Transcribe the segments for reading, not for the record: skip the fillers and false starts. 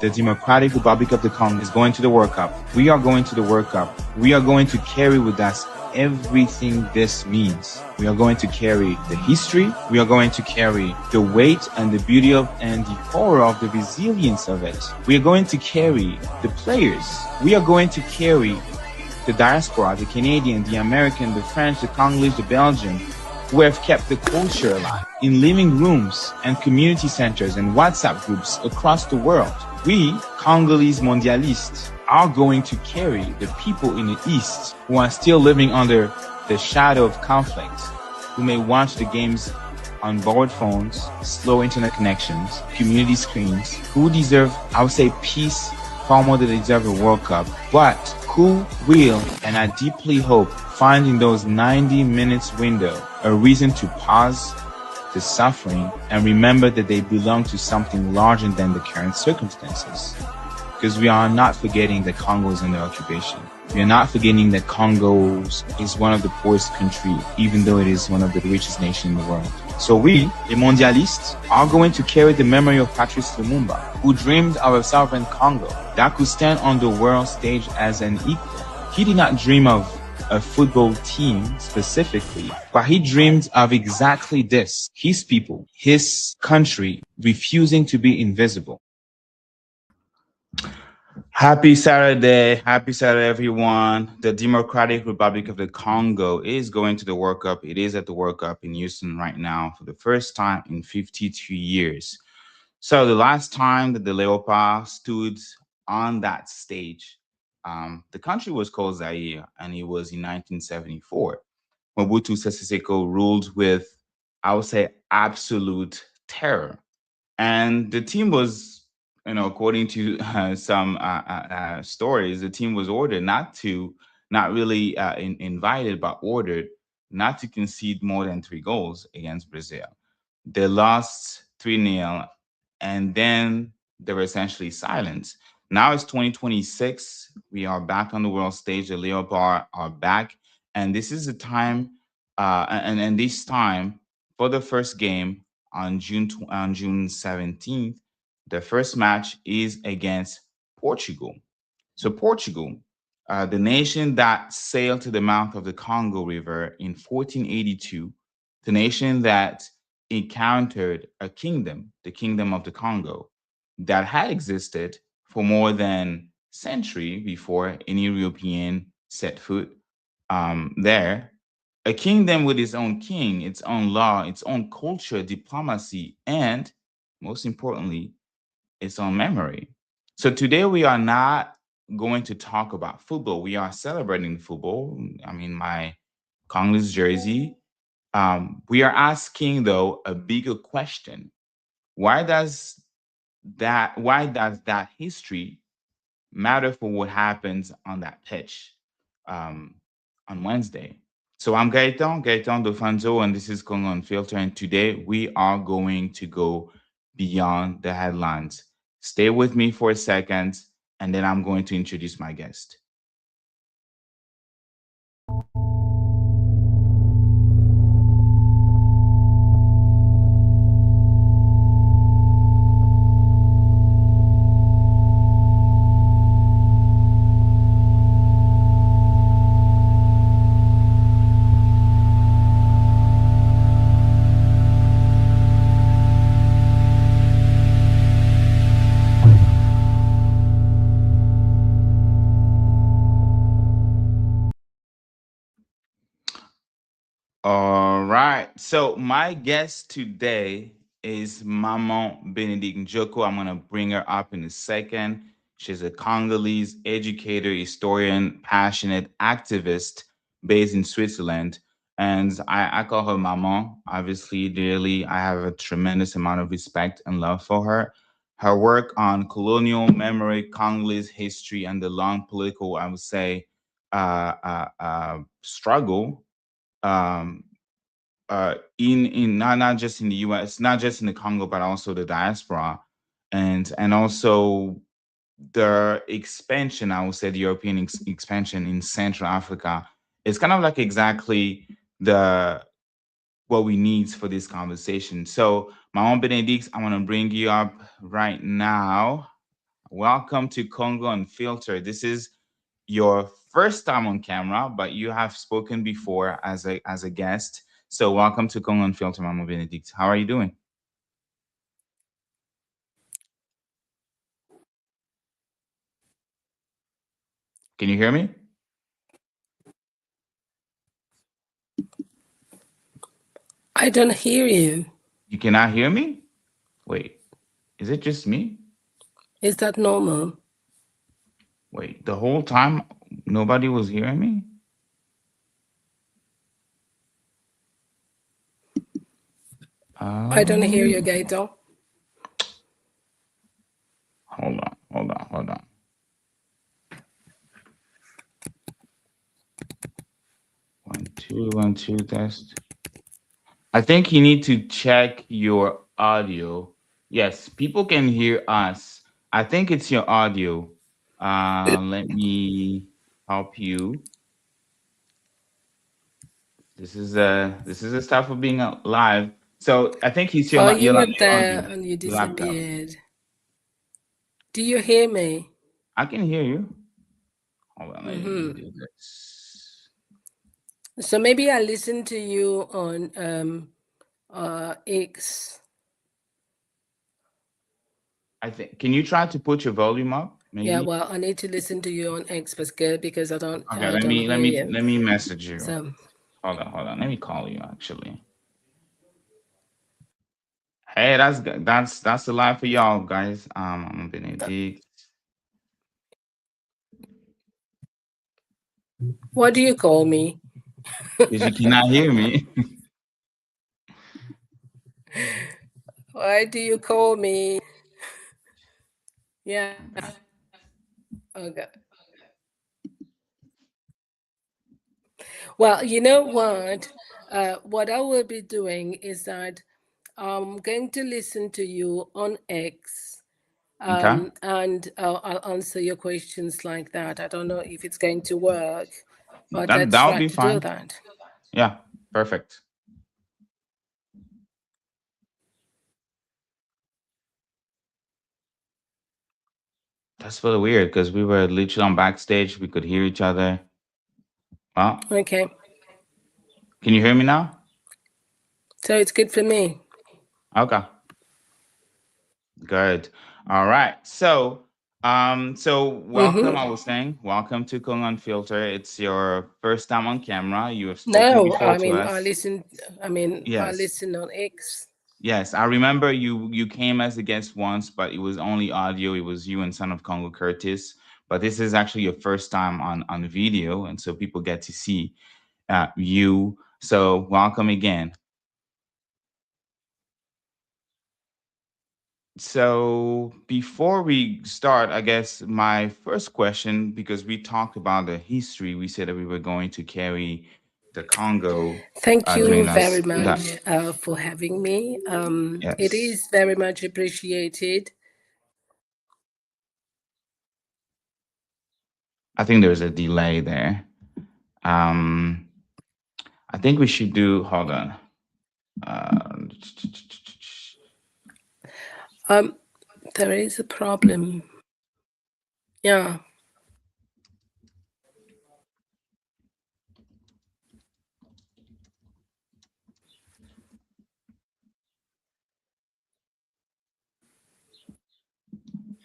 the Democratic Republic of the Congo is going to the World Cup. We are going to the World Cup. We are going to carry with us everything this means. We are going to carry the history. We are going to carry the weight and the beauty of and the horror of the resilience of it. We are going to carry the players. We are going to carry the diaspora, the Canadian, the American, the French, the Congolese, the Belgian, who have kept the culture alive in living rooms and community centers and WhatsApp groups across the world. We, Congolese mondialists, are going to carry the people in the East who are still living under the shadow of conflict, who may watch the games on borrowed phones, slow internet connections, community screens, who deserve, I would say, peace far more than they deserve a World Cup, but who will, and I deeply hope, find in those 90 minutes window a reason to pause the suffering and remember that they belong to something larger than the current circumstances. Because we are not forgetting that Congo is under occupation. We are not forgetting that Congo is one of the poorest countries, even though it is one of the richest nations in the world. So we, the mondialists, are going to carry the memory of Patrice Lumumba, who dreamed of a sovereign Congo that could stand on the world stage as an equal. He did not dream of a football team specifically, but he dreamed of exactly this: his people, his country refusing to be invisible. Happy Saturday, everyone. The Democratic Republic of the Congo is going to the World Cup. It is at the World Cup in Houston right now for the first time in 52 years. So the last time that the Leopard stood on that stage, the country was called Zaire, and it was in 1974. Mobutu Sese Seko ruled with, I would say, absolute terror. And the team was, according to some stories, the team was ordered not really invited, but ordered not to concede more than 3 goals against Brazil. They lost 3-0, and then they were essentially silenced. Now it's 2026. We are back on the world stage. The Leopard are back, and this is the time, and this time for the first game on June 17th. The first match is against Portugal. So Portugal, the nation that sailed to the mouth of the Congo River in 1482, the nation that encountered a kingdom, the Kingdom of the Kongo, that had existed for more than a century before any European set foot there. A kingdom with its own king, its own law, its own culture, diplomacy, and most importantly, its own memory. So today we are not going to talk about football. We are celebrating football. I mean, my Congolese jersey. We are asking, though, a bigger question. Why does that history matter for what happens on that pitch on Wednesday? So I'm Gaetan Dofanzo, and this is Congo Unfiltered. And today we are going to go beyond the headlines. Stay with me for a second, and then I'm going to introduce my guest. All right. So my guest today is Maman Benedict Ndjoko. I'm going to bring her up in a second. She's a Congolese educator, historian, passionate activist based in Switzerland. And I call her Maman, obviously, dearly. I have a tremendous amount of respect and love for her. Her work on colonial memory, Congolese history, and the long political, I would say, struggle um, in not just in the U.S., not just in the Congo, but also the diaspora, and also the expansion. I would say the European expansion in Central Africa is kind of like exactly what we need for this conversation. So, Maman Benedict, I want to bring you up right now. Welcome to Congo Unfiltered. This is your first time on camera, but you have spoken before as a guest. So welcome to Congo Unfiltered, Mama Benedict. How are you doing? Can you hear me? I don't hear you. You cannot hear me? Wait, is it just me? Is that normal? Wait, the whole time nobody was hearing me? I don't hear you, Um, Gaito. hold on. 1 2 1 2 test. I think you need to check your audio. Yes, people can hear us. I think it's your audio. Let me help you. This is a stuff of being live. So I think he's your Oh, your, you were your there audio, and you your laptop. disappeared. Do you hear me? I can hear you. Hold on, let me Mm-hmm. do this. So maybe I listen to you on X. I think. Can you try to put your volume up? Yeah, Maybe. well, I need to listen to you on X because Okay. I Let don't me let hear me you. let me message you. So Hold on. Let me call you actually. Hey, that's good. That's a lot for y'all guys. I'm Benedict. what do you call me? Because you cannot hear me. Why do you call me? Yeah. Okay. Well, you know what? What I will be doing is that I'm going to listen to you on X, Okay. and I'll answer your questions like that. I don't know if it's going to work, but That let's that'll try be to do fine. that. Yeah. Perfect. That's really weird because we were literally on backstage. We could hear each other. Well, Okay. can you hear me now? So it's good for me. Okay. Good. All right. So welcome. I Mm-hmm. was saying, welcome to Kong Unfilter. It's your first time on camera. You have spoken No, before to us. I Yes. listen on X. Yes, I remember you came as a guest once, but it was only audio. It was you and Son of Congo Curtis. But this is actually your first time on video, and so people get to see you. So welcome again. So before we start, I guess my first question, because we talked about the history, we said that we were going to carry the Congo Thank you during very that. much for having me. It Yes, is very much appreciated. I think there's a delay there. Um, I think we should do. Hold on. Uh, Um, there is a problem. Yeah.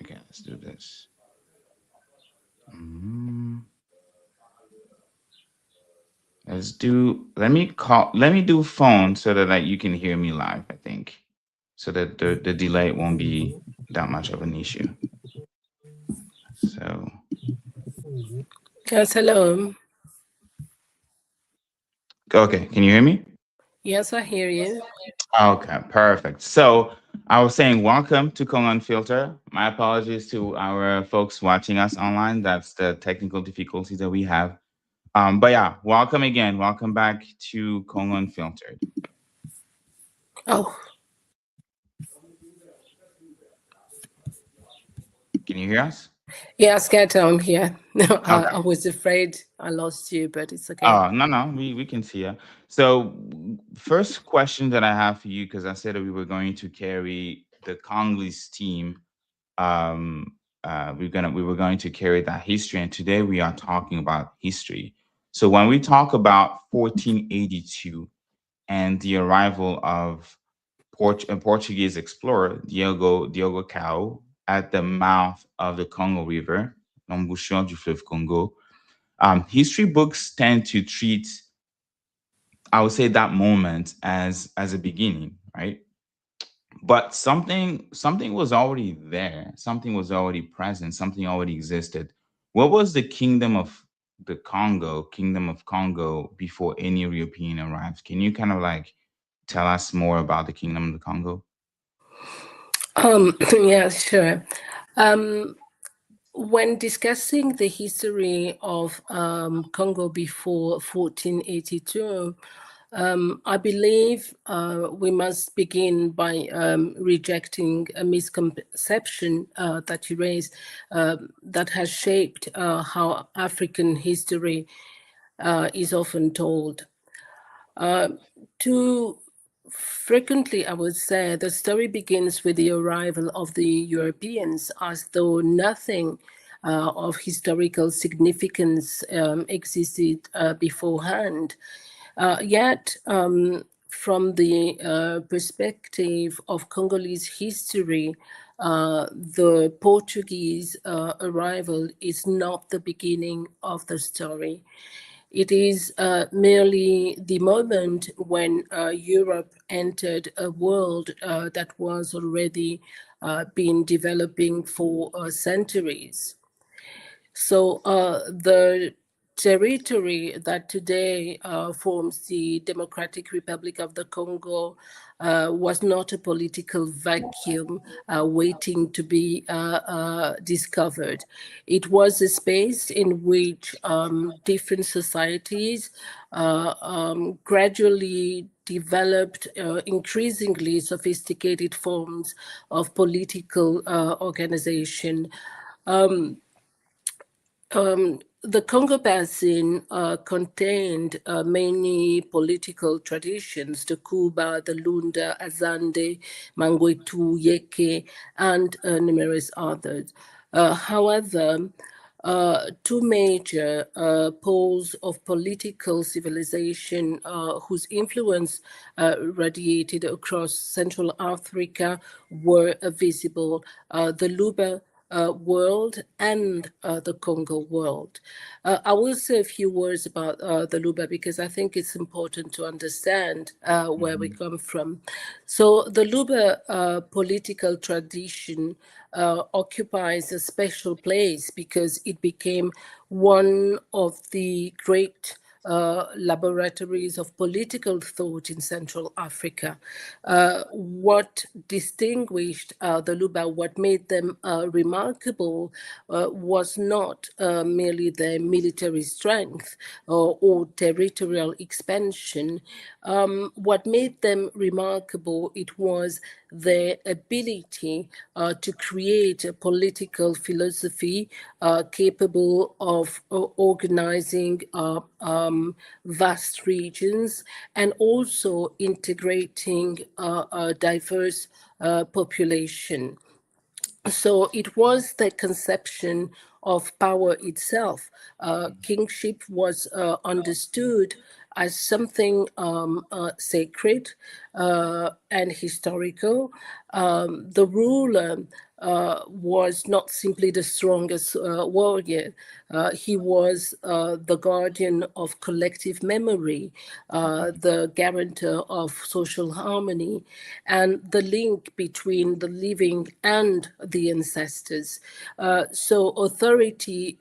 okay, let's do this. Mm, let's do. Let me call. Let me do phone so that like you can hear me live. I think so that the delay won't be that much of an issue. So Yes, hello. okay, can you hear me? Yes, I hear you. Okay, perfect. So I was saying, welcome to Kong Filter. My apologies to our folks watching us online. That's the technical difficulties that we have. But yeah, welcome again. Welcome back to Kong Unfiltered. Oh, Can you hear us? yes, get on here. Okay. I was afraid I lost you, but it's okay. Oh, no, we can see you. So, first question that I have for you, because I said that we were going to carry the Congolese team. Um, we were going to carry that history, and today we are talking about history. So when we talk about 1482 and the arrival of a Portuguese explorer, Diogo Cao, at the mouth of the Congo River, l'embouchure du fleuve Congo, history books tend to treat, I would say, that moment as a beginning, right? But something was already there, something was already present, something already existed. What was the Kingdom of Congo, before any European arrived? Can you kind of like tell us more about the Kingdom of the Congo? Yeah, sure. Um, when discussing the history of Congo before 1482, I believe we must begin by rejecting a misconception that you raised that has shaped how African history is often told. Uh, too frequently, I would say, the story begins with the arrival of the Europeans, as though nothing of historical significance existed beforehand. Yet, from the perspective of Congolese history, the Portuguese arrival is not the beginning of the story. It is merely the moment when Europe entered a world that was already been developing for centuries. So the territory that today forms the Democratic Republic of the Congo was not a political vacuum waiting to be discovered. It was a space in which different societies gradually developed increasingly sophisticated forms of political organization. Um, the Congo Basin contained many political traditions, the Kuba, the Lunda, Azande, Mangwetu, Yeke, and numerous others. However, two major poles of political civilization whose influence radiated across Central Africa were visible, the Luba world and the Congo world. I will say a few words about the Luba because I think it's important to understand where we Mhm. come from. So the Luba political tradition occupies a special place because it became one of the great laboratories of political thought in Central Africa. What distinguished the Luba, what made them remarkable, was not merely their military strength or territorial expansion. What made them remarkable, it was their ability to create a political philosophy capable of organizing vast regions and also integrating a diverse population. So it was the conception of power itself. Kingship was understood as something sacred and historical. The ruler was not simply the strongest warrior. He was the guardian of collective memory, the guarantor of social harmony, and the link between the living and the ancestors. So authority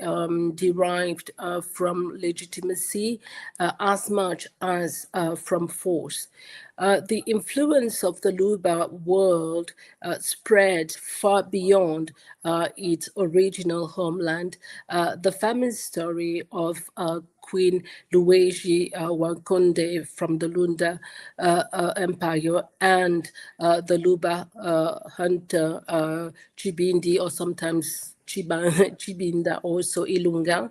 derived from legitimacy as much as from force. The influence of the Luba world spread far beyond its original homeland. The famous story of Queen Luigi Wankonde from the Lunda Empire and the Luba hunter Chibindi, or sometimes Chibinda, also Ilunga,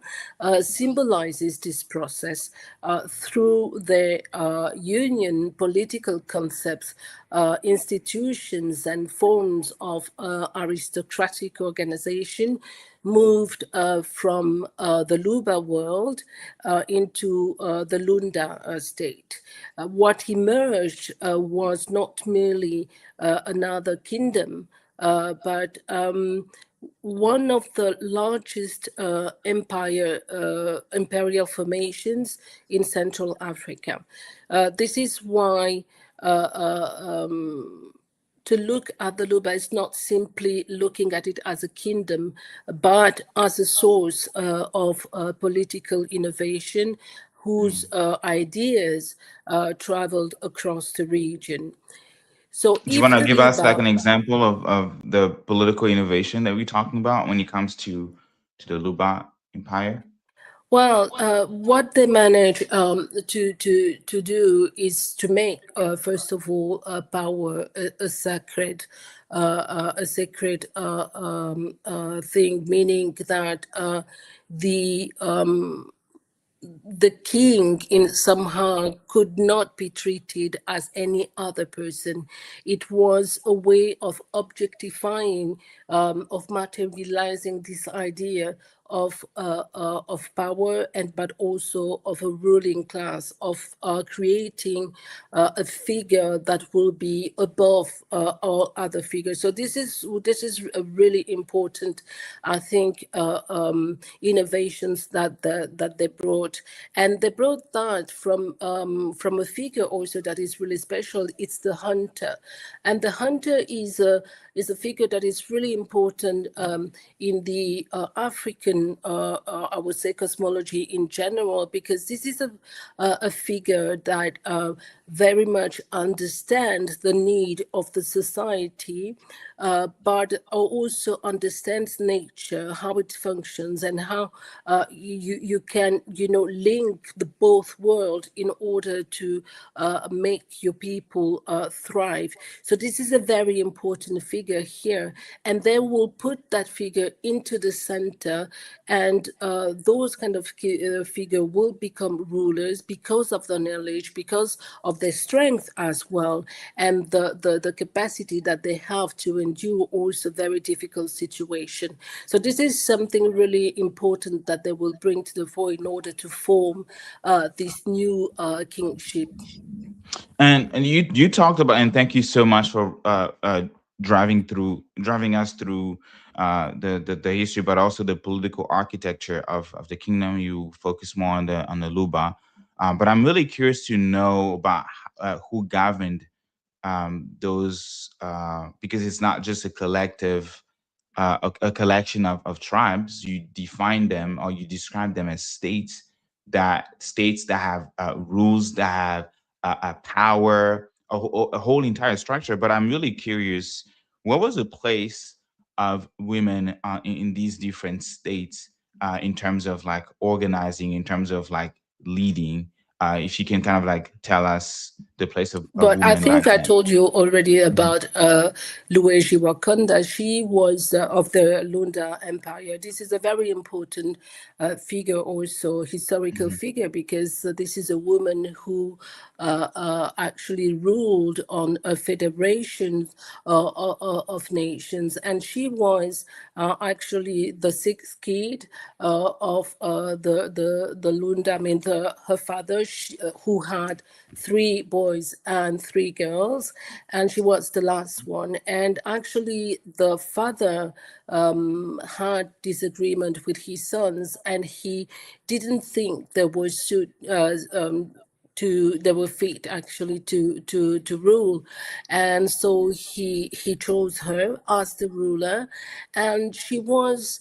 symbolizes this process through the union political concepts, institutions, and forms of aristocratic organization moved from the Luba world into the Lunda state. What emerged was not merely another kingdom, but one of the largest imperial formations in Central Africa. This is why to look at the Luba is not simply looking at it as a kingdom, but as a source of political innovation whose ideas traveled across the region. So Do you want if to the give us like Luba, an example of the political innovation that we're talking about when it comes to the Luba Empire? well, what they manage to do is to make, first of all, power a sacred thing, meaning that the king in somehow could not be treated as any other person. It was a way of objectifying, of materializing this idea of power, and but also of a ruling class, of creating a figure that will be above all other figures. So this is a really important, I think, innovations that they brought, and they brought that from a figure also that is really special. It's the hunter, and the hunter is a figure that is really important in the African, I would say, cosmology in general, because this is a figure that very much understands the need of the society, but also understands nature, how it functions, and how you can, link the both world in order to make your people thrive. So this is a very important figure here, and they will put that figure into the center, and those kind of figure will become rulers because of the knowledge, because of their strength as well, and the capacity that they have to endure also very difficult situation. So this is something really important that they will bring to the fore in order to form this new kingship. And you talked about, and thank you so much for driving us through the history, but also the political architecture of the kingdom. You focus more on the Luba, but I'm really curious to know about who governed those, because it's not just a collective, a collection of tribes. You define them, or you describe them as states that have rules, that have a power, a whole entire structure. But I'm really curious, what was the place of women in these different states in terms of like organizing, in terms of like leading? If you can kind of like tell us the place of But I women back think I then. told you already Mhm. about Luigi Wakanda. She was of the Lunda Empire. This is a very important figure, also historical Mhm. figure, because this is a woman who actually ruled on a federation of nations, and she was actually the sixth kid of the Lunda. I mean, her father, who had three boys and three girls, and she was the last one. And actually, the father had disagreement with his sons, and he didn't think there was they were fit actually to rule, and so he chose her as the ruler, and she was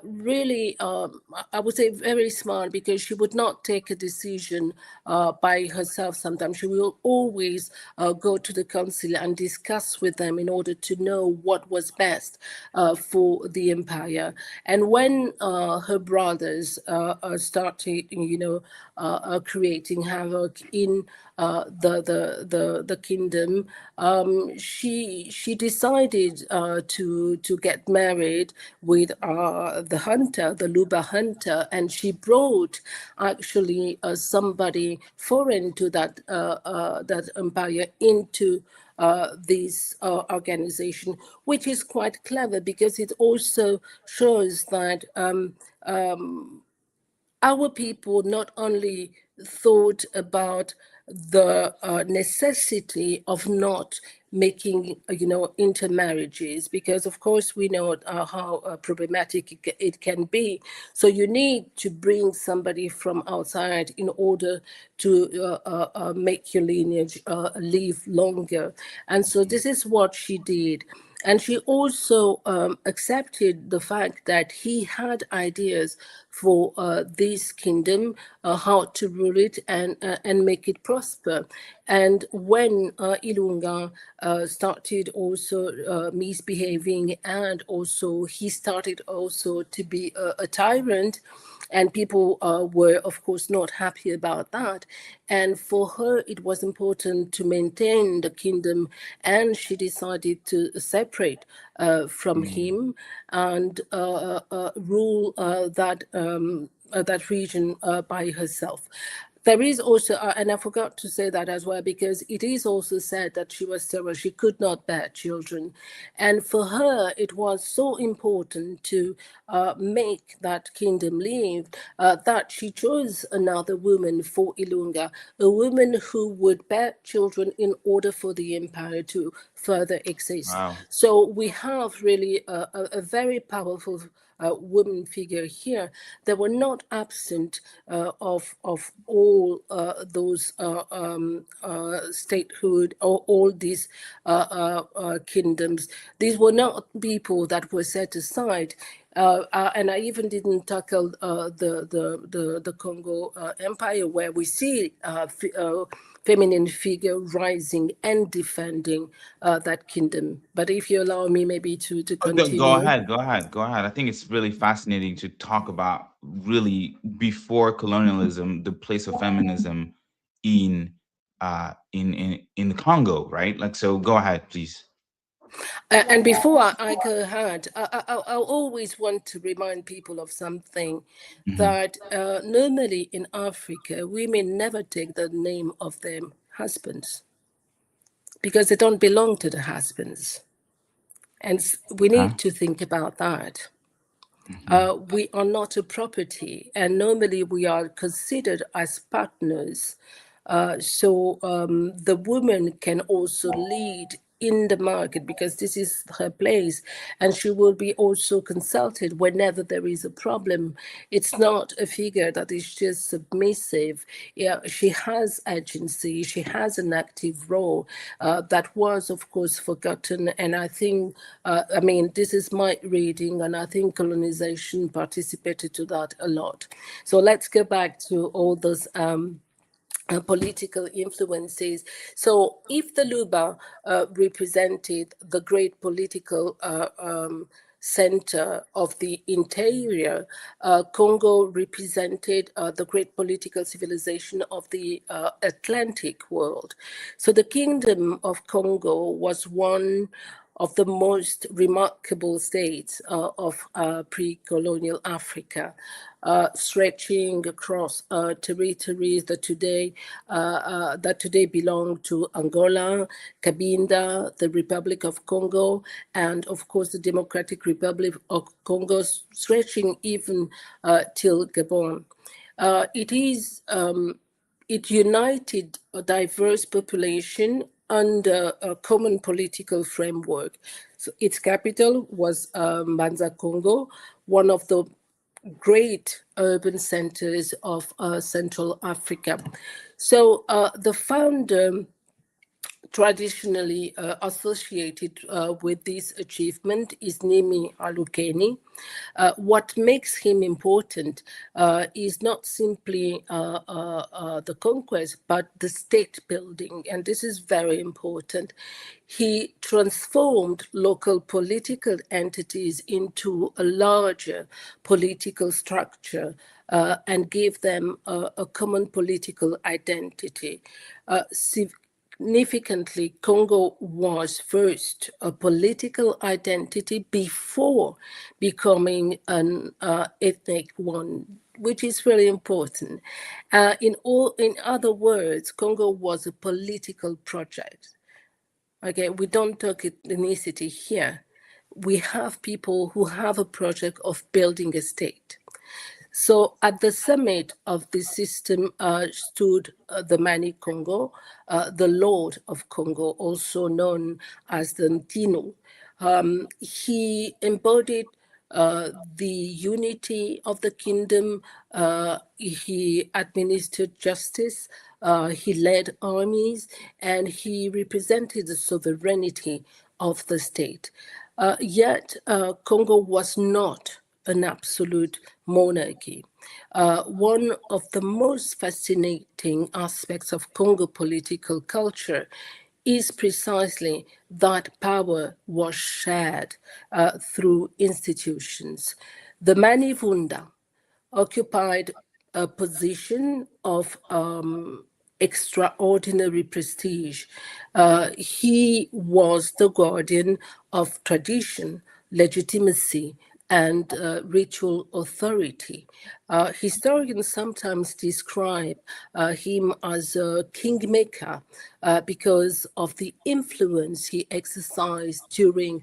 really, I would say, very smart, because she would not take a decision by herself. Sometimes she will always go to the council and discuss with them in order to know what was best for the empire. And when her brothers started, creating havoc in the kingdom, she decided to get married with the hunter, the Luba hunter, and she brought actually somebody foreign to that empire into this organization, which is quite clever because it also shows that our people not only thought about the necessity of not making, intermarriages, because of course we know how problematic it can be. So you need to bring somebody from outside in order to make your lineage live longer. And so this is what she did. And she also accepted the fact that he had ideas for this kingdom, how to rule it and make it prosper. And when Ilunga started also misbehaving, and also he started also to be a tyrant, and people were, of course, not happy about that. And for her, it was important to maintain the kingdom, and she decided to separate from him and rule that region by herself. There is also, and I forgot to say that as well, because it is also said that she was sterile, she could not bear children. And for her, it was so important to make that kingdom live that she chose another woman for Ilunga, a woman who would bear children in order for the empire to further exist. Wow. So we have really a very powerful woman figure here. They were not absent of all those statehood or all these kingdoms. These were not people that were set aside. And I even didn't tackle the Congo Empire, where we see feminine figure rising and defending that kingdom. But if you allow me, maybe to Go continue. ahead, go ahead, go ahead. I think it's really fascinating to talk about really before colonialism, the place of feminism in in the Congo, right? Like, so go ahead, please. And before I go ahead, I always want to remind people of something, Hmm. that normally in Africa, women never take the name of their husbands because they don't belong to the husbands. And we Huh? need to think about that. Hmm. We are not a property, and normally we are considered as partners. So the woman can also lead in the market because this is her place, and she will be also consulted whenever there is a problem. It's not a figure that is just submissive. Yeah, she has agency, she has an active role that was, of course, forgotten. And I think, I mean, this is my reading, and I think colonization participated to that a lot. So let's go back to all those political influences. So if the Luba represented the great political center of the interior, Congo represented the great political civilization of the Atlantic world. So the Kingdom of Congo was one of the most remarkable states of pre-colonial Africa, stretching across territories that today belong to Angola, Cabinda, the Republic of Congo, and of course the Democratic Republic of Congo, stretching even till Gabon. It is it united a diverse population under a common political framework. So its capital was Manza Congo, one of the great urban centers of Central Africa. So the founder traditionally associated with this achievement is Nimi Alukeni. What makes him important is not simply the conquest, but the state building, and this is very important. He transformed local political entities into a larger political structure and gave them a common political identity. Significantly, Congo was first a political identity before becoming an ethnic one, which is very important. In other words, Congo was a political project. Okay, we don't talk ethnicity here. We have people who have a project of building a state. So at the summit of this system stood the Mani Congo, the Lord of Congo, also known as the Ntino. He embodied the unity of the kingdom. He administered justice. He led armies, and he represented the sovereignty of the state. Yet, Congo was not an absolute monarchy. One of the most fascinating aspects of Congo political culture is precisely that power was shared through institutions. The Manivunda occupied a position of extraordinary prestige. He was the guardian of tradition, legitimacy, and ritual authority. Historians sometimes describe him as a kingmaker because of the influence he exercised during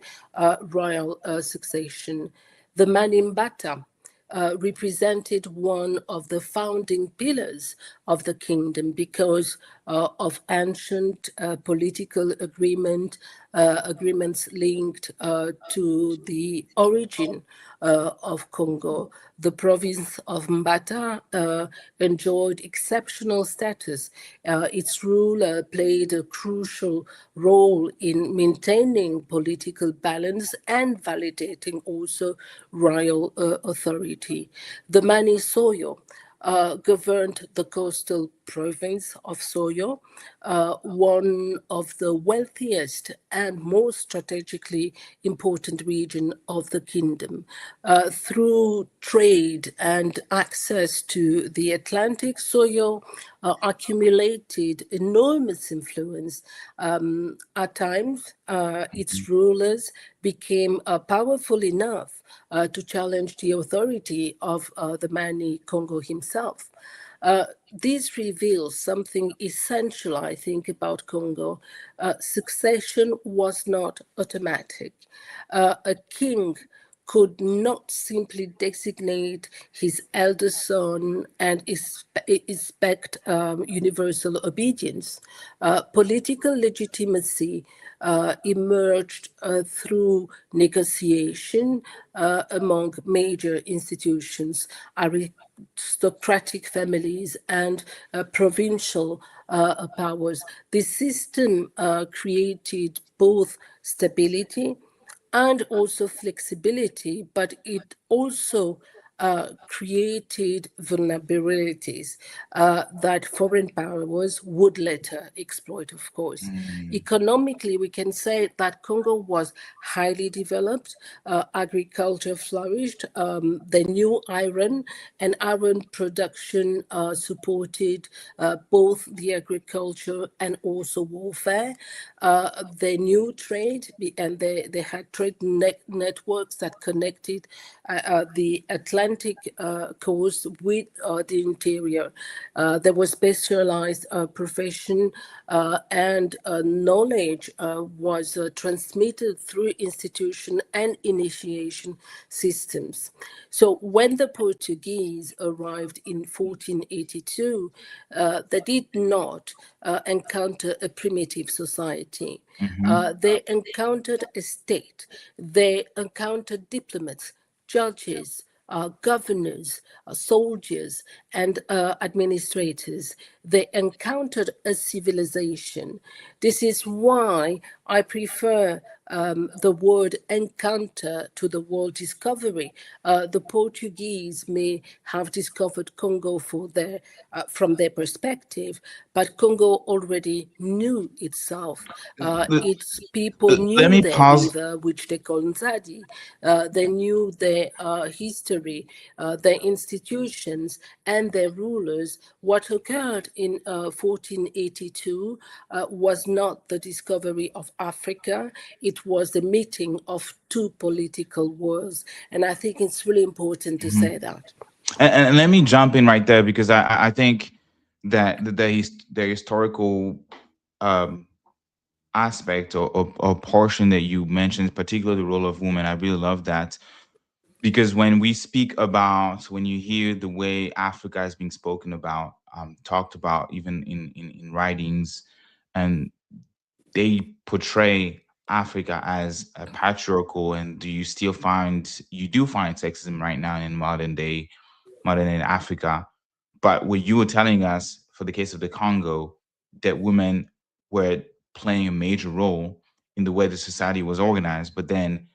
royal succession. The Manimbata represented one of the founding pillars of the kingdom because of ancient political agreements linked to the origin of Congo. The province of Mbata enjoyed exceptional status. Its rule played a crucial role in maintaining political balance and validating also royal authority. The Mani Soyo governed the coastal province of Soyo, one of the wealthiest and most strategically important region of the kingdom. Through trade and access to the Atlantic, Soyo accumulated enormous influence. At times, its rulers became powerful enough to challenge the authority of the Mani Congo himself. This reveals something essential, I think, about Congo. Succession was not automatic. A king could not simply designate his elder son and expect universal obedience. Political legitimacy emerged through negotiation among major institutions, aristocratic families, and provincial powers. This system created both stability and also flexibility, but it also created vulnerabilities that foreign powers would later exploit, of course. Economically, we can say that Congo was highly developed, agriculture flourished, the new iron and iron production supported both the agriculture and also warfare. The new trade, and they had trade networks that connected the Atlantic coast with the interior. There was specialized profession and knowledge was transmitted through institution and initiation systems. So when the Portuguese arrived in 1482, they did not encounter a primitive society. They encountered a state. They encountered diplomats, judges, governors, soldiers, and administrators. They encountered a civilization. This is why I prefer the word encounter to the word discovery. The Portuguese may have discovered Congo from their perspective, but Congo already knew itself. Let, Its people let knew me their pause. river, which they call Nzadi. They knew their history, their institutions, and their rulers. What occurred in 1482 was not the discovery of Africa, it was the meeting of two political worlds. And I think it's really important to Mhm. say that. And let me jump in right there because I think that the historical um, aspect or portion that you mentioned, particularly the role of women, I really love that because when we speak about, when you hear the way Africa is being spoken about, talked about even in writings, and they portray Africa as a patriarchal, and you do find sexism right now in modern day Africa. But what you were telling us for the case of the Congo, that women were playing a major role in the way the society was organized. But then,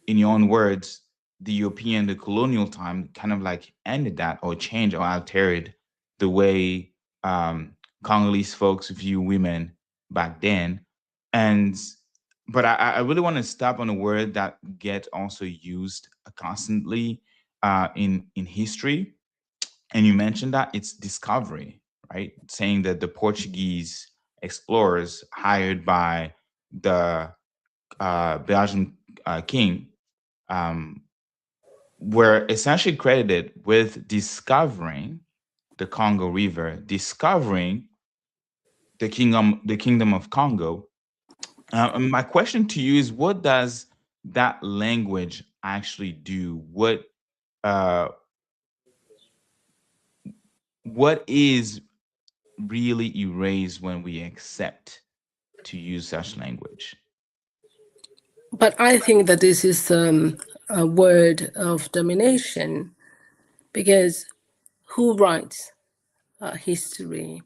in your own words, the colonial time kind of like ended that or changed or altered the way Congolese folks view women back then. And but I really want to stop on a word that get also used constantly in history, and you mentioned that it's discovery, right? Saying that the Portuguese explorers hired by the Belgian king um, were essentially credited with discovering the Congo River, discovering the Kingdom of Congo. My question to you is, what does that language actually do? Uh, what is really erased when we accept to use such language? But I think that this is a word of domination because who writes history?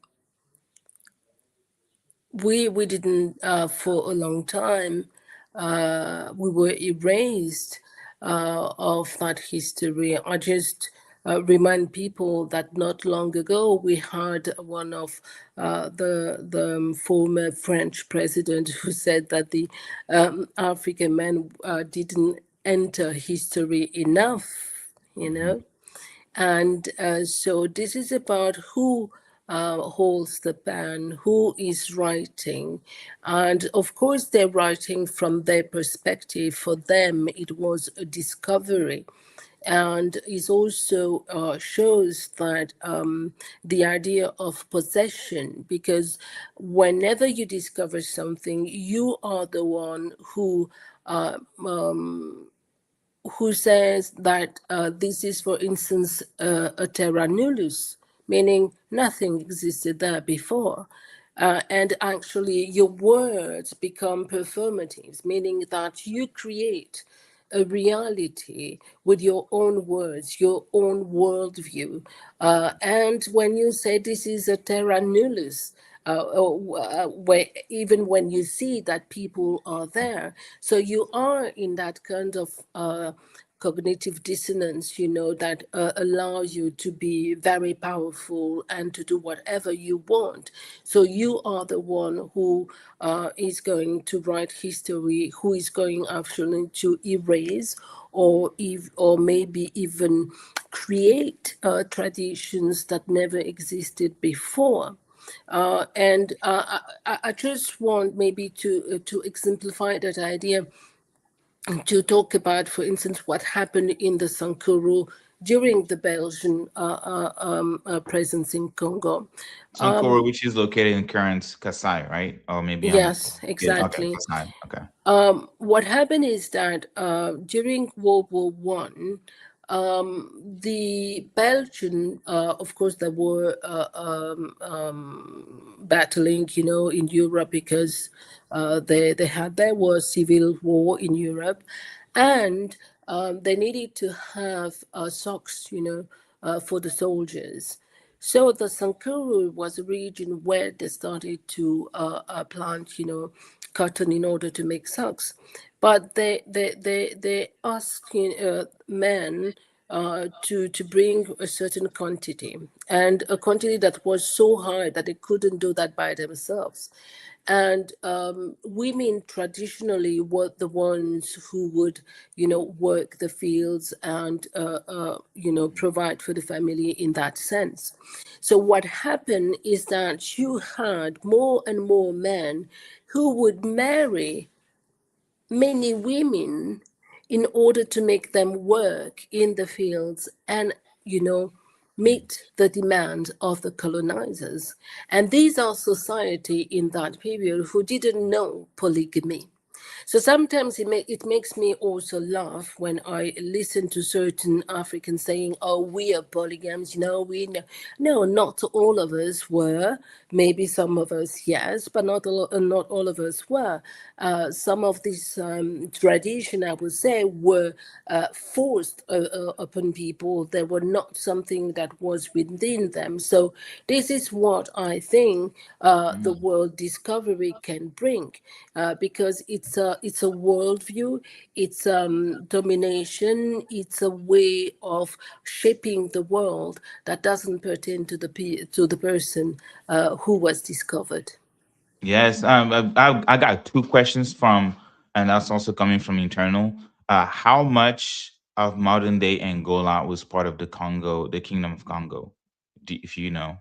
We didn't for a long time. We were erased of that history. I just remind people that not long ago we had one of the former French president who said that the African men didn't enter history enough, you Mhm. know. And so this is about who holds the pen, who is writing. And of course, they're writing from their perspective. For them, it was a discovery. And it also shows that the idea of possession, because whenever you discover something, you are the one uh, um, who says that this is, for instance, a terra nullius, meaning nothing existed there before. And actually, your words become performatives, meaning that you create a reality with your own words, your own worldview. And when you say this is a terra nullius, where even when you see that people are there, so you are in that kind of cognitive dissonance, that allows you to be very powerful and to do whatever you want. So you are the one who is going to write history, who is going actually to erase or maybe even create traditions that never existed before. And I just want maybe to exemplify that idea, to talk about, for instance, what happened in the Sankuru during the Belgian presence in Congo. Sankoro, which is located in current Kasai, right? Or maybe I'm Yes, yeah, okay, exactly. Kasai. Okay. What happened is that during World War One, the Belgian, of course, there were battling, in Europe because there was civil war in Europe, and they needed to have socks, for the soldiers. So the Sankuru was a region where they started to plant, cotton in order to make socks, but they asking men to bring a certain quantity, and a quantity that was so high that they couldn't do that by themselves. And women traditionally were the ones who would, work the fields and, provide for the family in that sense. So what happened is that you had more and more men who would marry many women in order to make them work in the fields and, you know, meet the demands of the colonizers. And these are society in that period who didn't know polygamy. So sometimes it makes me also laugh when I listen to certain Africans saying, "Oh, we are polygams." We know. No, not all of us were. Maybe some of us, yes, but not all of us were. Some of these tradition, I would say, were forced upon people. They were not something that was within them. So this is what I think the Mm. world discovery can bring, because it's a worldview, it's domination, it's a way of shaping the world that doesn't pertain to the person who was discovered. Yes, I got two questions from, and that's also coming from internal. How much of modern day Angola was part of the Congo, the Kingdom of Congo, if you know?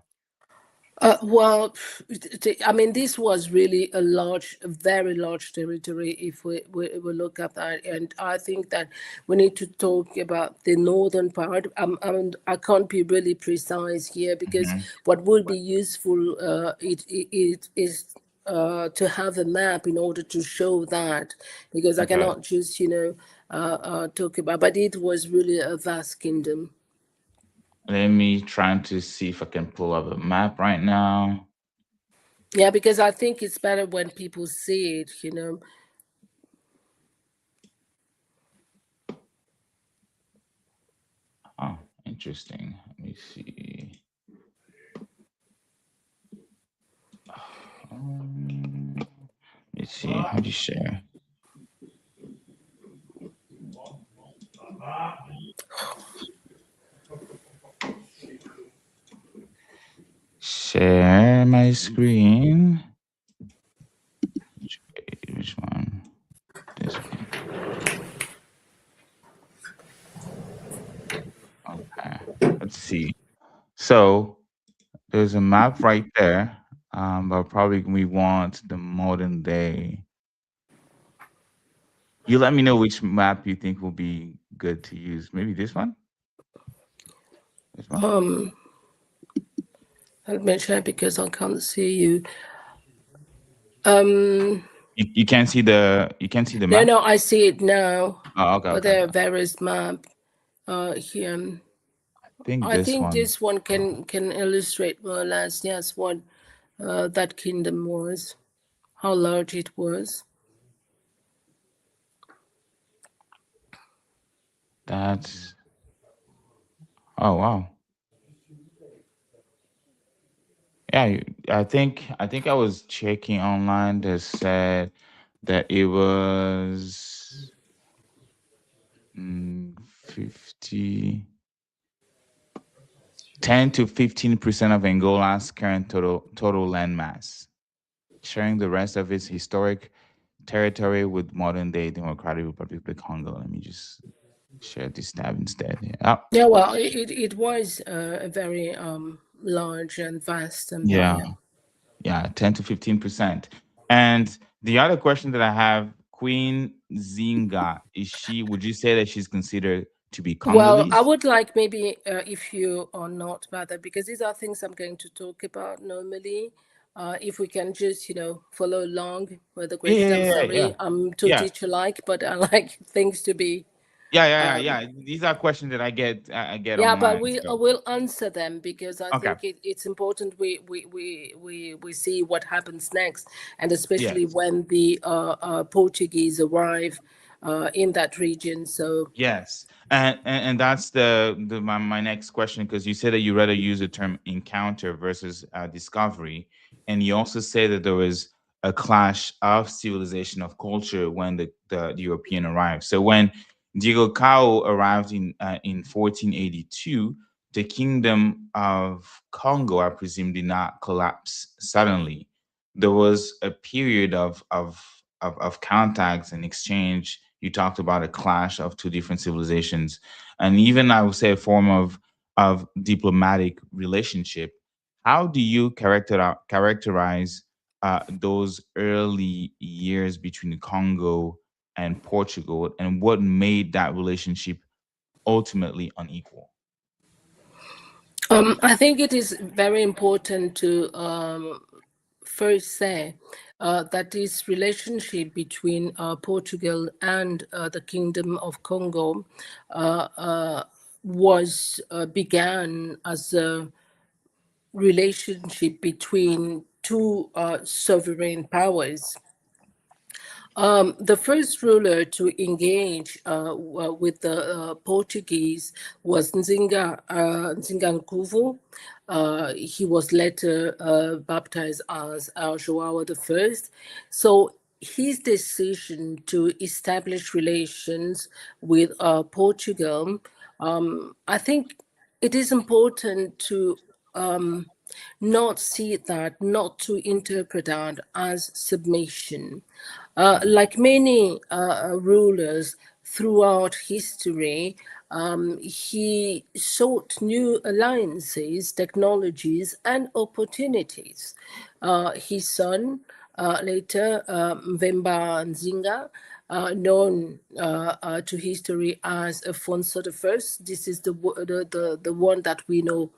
Well, I mean, this was really a very large territory if we look at that. And I think that we need to talk about the northern part. I can't be really precise here because Hmm. what would be useful it is to have a map in order to show that, because I Okay, cannot just, talk about, but it was really a vast kingdom. let me try to see if I can pull up a map right now. Yeah, because I think it's better when people see it. Oh, interesting. Let me see. Let me see. How do you share? Share my screen. Which one? This one. Okay. Let's see. So there's a map right there. But probably we want the modern day. You let me know which map you think will be good to use. Maybe this one? This one? Um, Let me check because I can't see you. Um, You can't see the no, map? no, I see it now. Oh, okay, But okay, there are okay. various map here. I think I this think one. this one can illustrate more or less, yes, what that kingdom was, how large it was. That's oh wow. Yeah, I think I was checking online that said that it was 50 10 to 15% of Angola's current total land mass, sharing the rest of its historic territory with modern day Democratic Republic of Congo. Let me just share this tab instead. Yeah. Oh, Yeah, well, it was a very large and vast yeah. empire. Yeah, 10 to 15%. And the other question that I have, Queen Zinga, would you say that she's considered to be Well, I Congolese? would like maybe if you are not bother, because these are things I'm going to talk about normally. If we can just, follow along with the Yeah, question. I'm yeah, yeah, yeah. sorry, I'm too Yeah. teacher like, but I like things to be. Yeah, yeah, Um, yeah, yeah. These are questions that I get yeah, but online. we So will answer them because I okay. think it's important we see what happens next, and Yes. especially when the Portuguese arrive in that region. So Yes. And that's my next question, because you said that you rather use the term encounter versus discovery. And you also say that there was a clash of civilization, of culture when the European arrived. So when Diego Cao arrived in 1482, the Kingdom of Congo, I presume, did not collapse suddenly. There was a period of contacts and exchange. You talked about a clash of two different civilizations, and even I would say a form of diplomatic relationship. How do you characterize those early years between Congo and Portugal, and what made that relationship ultimately unequal? I think it is very important to first say that this relationship between Portugal and the Kingdom of Congo uh, uh, was began as a relationship between two sovereign powers. The first ruler to engage with the Portuguese was Nzinga Nkuvu. He was later baptized as Joao I. So his decision to establish relations with Portugal, I think it is important to not see that, not to interpret that as submission. Like many rulers throughout history, he sought new alliances, technologies, and opportunities. His son, later Mvemba Nzinga, known to history as Afonso I. This is the one that we know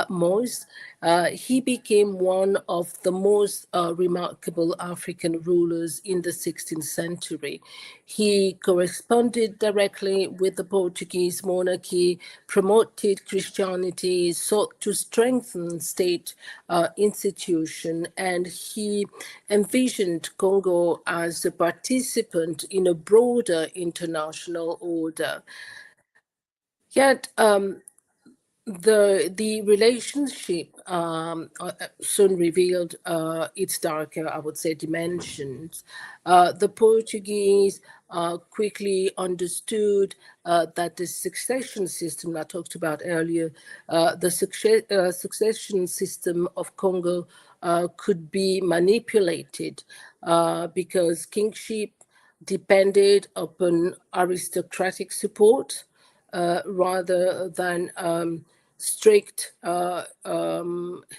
most. He became one of the most remarkable African rulers in the 16th century. He corresponded directly with the Portuguese monarchy, promoted Christianity, sought to strengthen state institution, and he envisioned Congo as a participant in a broader international order. Yet, the relationship soon revealed its darker, I would say, dimensions. The Portuguese quickly understood that the succession system I talked about earlier, the succession system of Congo could be manipulated because kingship depended upon aristocratic support rather than strict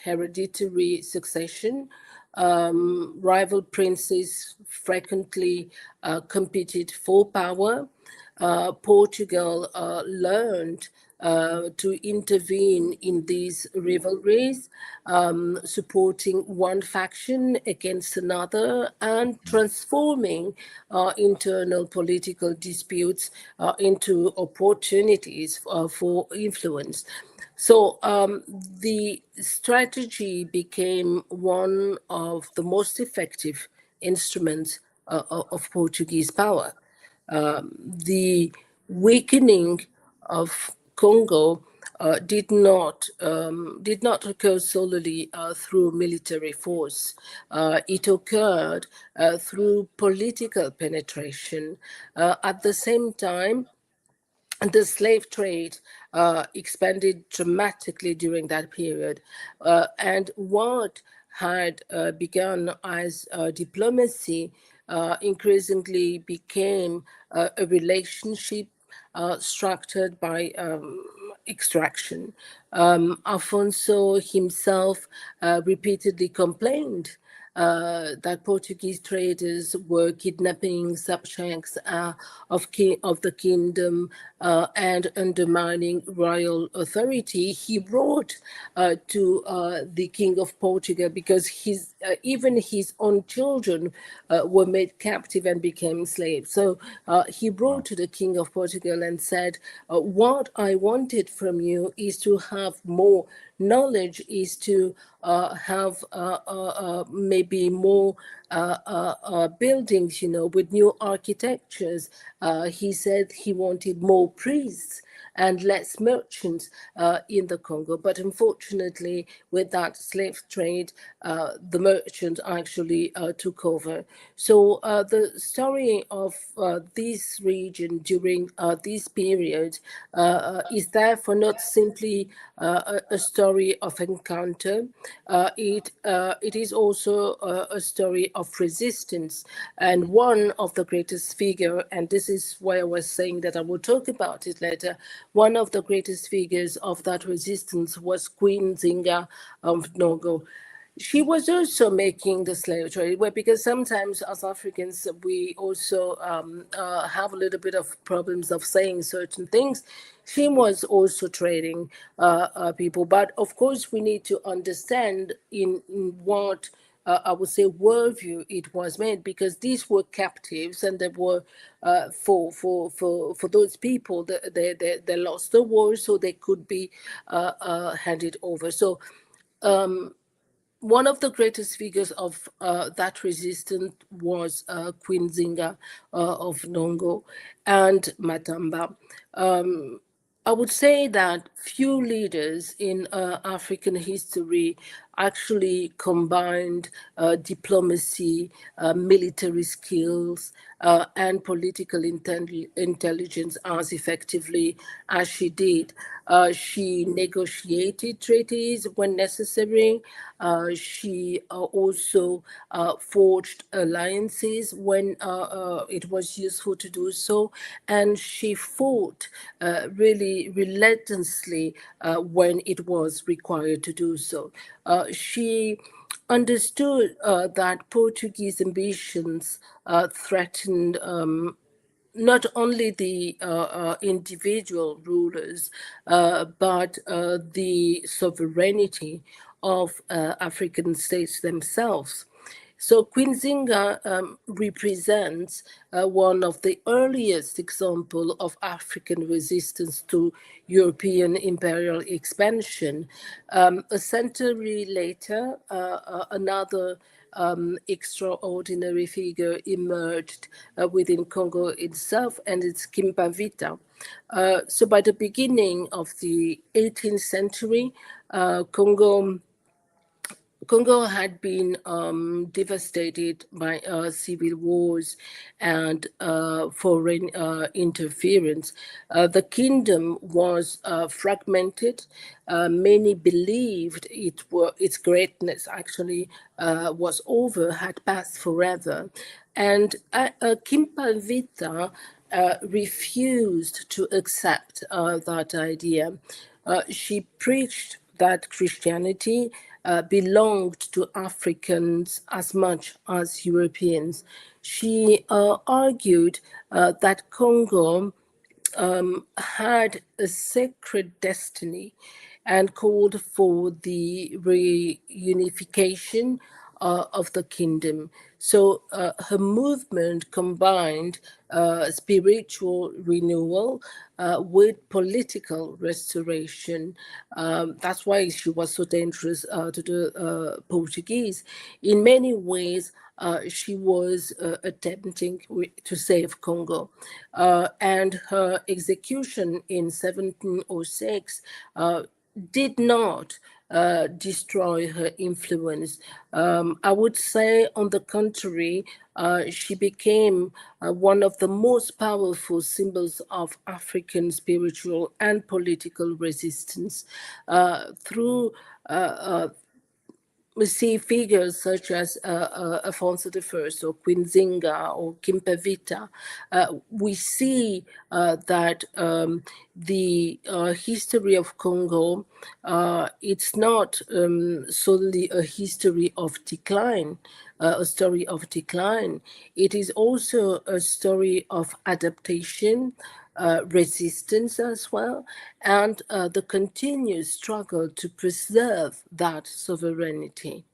hereditary succession. Rival princes frequently competed for power. Portugal learned to intervene in these rivalries, supporting one faction against another and transforming internal political disputes into opportunities for influence. So the strategy became one of the most effective instruments of Portuguese power. The weakening of Congo did not occur solely through military force. It occurred through political penetration. At the same time, the slave trade expanded dramatically during that period. And what had begun as diplomacy increasingly became a relationship structured by extraction. Alfonso himself repeatedly complained that Portuguese traders were kidnapping subjects of the kingdom and undermining royal authority. He wrote to the King of Portugal because even his own children were made captive and became slaves. So he wrote Wow. to the King of Portugal and said, "What I wanted from you is to have more knowledge, is to have maybe more buildings, with new architectures. He said he wanted more priests and less merchants in the Congo. But unfortunately, with that slave trade, the merchants actually took over. So the story of this region during this period is therefore not simply a story of encounter. It is also a story of resistance. And one of the greatest figure, and this is why I was saying that I will talk about it later, one of the greatest figures of that resistance was Queen Zinga of Nogo. She was also making the slave trade, well, because sometimes as Africans we also have a little bit of problems of saying certain things. She was also trading people, but of course we need to understand in what I would say worldview it was made, because these were captives and they were for those people they lost the war, so they could be handed over. So one of the greatest figures of that resistance was Queen Zinga of Nongo and Matamba. I would say that few leaders in African history actually combined diplomacy, military skills, and political intelligence as effectively as she did. She negotiated treaties when necessary. She also forged alliances when it was useful to do so, and she fought really relentlessly when it was required to do so. She understood that Portuguese ambitions threatened not only the individual rulers, but the sovereignty of African states themselves. So Queen Zinga represents one of the earliest example of African resistance to European imperial expansion. A century later, another extraordinary figure emerged within Congo itself, and it's Kimpavita. So by the beginning of the 18th century, Congo had been devastated by civil wars and foreign interference. The kingdom was fragmented. Many believed its greatness actually was over, had passed forever. And Kimpavita refused to accept that idea. She preached that Christianity belonged to Africans as much as Europeans. She argued that Congo had a sacred destiny and called for the reunification of the kingdom. So her movement combined spiritual renewal with political restoration. That's why she was so dangerous to the Portuguese. In many ways, she was attempting to save Congo. And her execution in 1706 did not destroy her influence. I would say, on the contrary, she became one of the most powerful symbols of African spiritual and political resistance through we see figures such as Afonso I or Queen Zinga or Kimpavita. We see that the history of Congo, it's not solely a history of decline, a story of decline. It is also a story of adaptation, resistance as well, and the continuous struggle to preserve that sovereignty.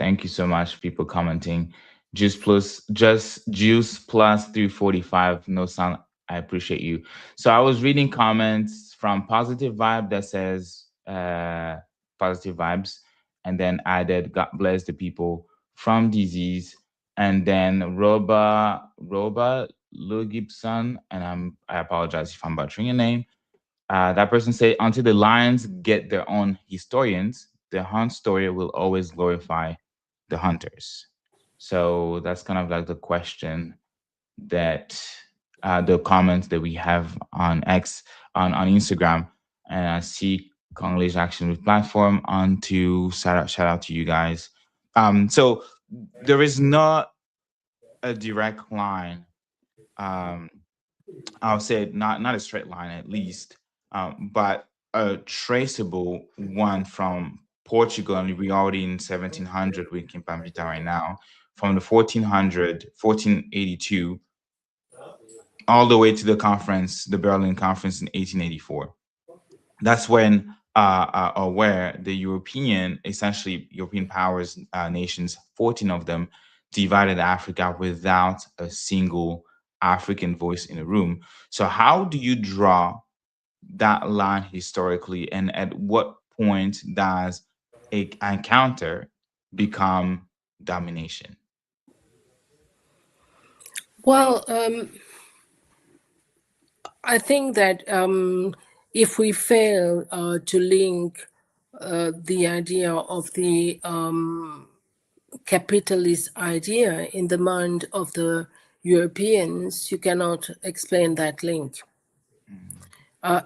Thank you so much, people commenting. Juice plus 345. No sound. I appreciate you. So I was reading comments from Positive Vibe that says positive vibes, and then added God bless the people from disease, and then Roba Lou Gibson, and I apologize if I'm butchering your name. That person said, until the lions get their own historians, the hunt story will always glorify the hunters. So that's kind of like the question that the comments that we have on X on Instagram, and I see Congolese Action with platform on to shout out to you guys. So there is not a direct line. Um, I'll say not a straight line at least, but a traceable one from Portugal, and we already in 1700 with Kimpamvita right now, from the 1482, all the way to the conference, the Berlin Conference in 1884. That's when or where the essentially European powers, nations, 14 of them, divided Africa without a single African voice in the room. So how do you draw that line historically, and at what point does a encounter become domination? Well, I think that if we fail to link the idea of the capitalist idea in the mind of the Europeans, you cannot explain that link. Mm,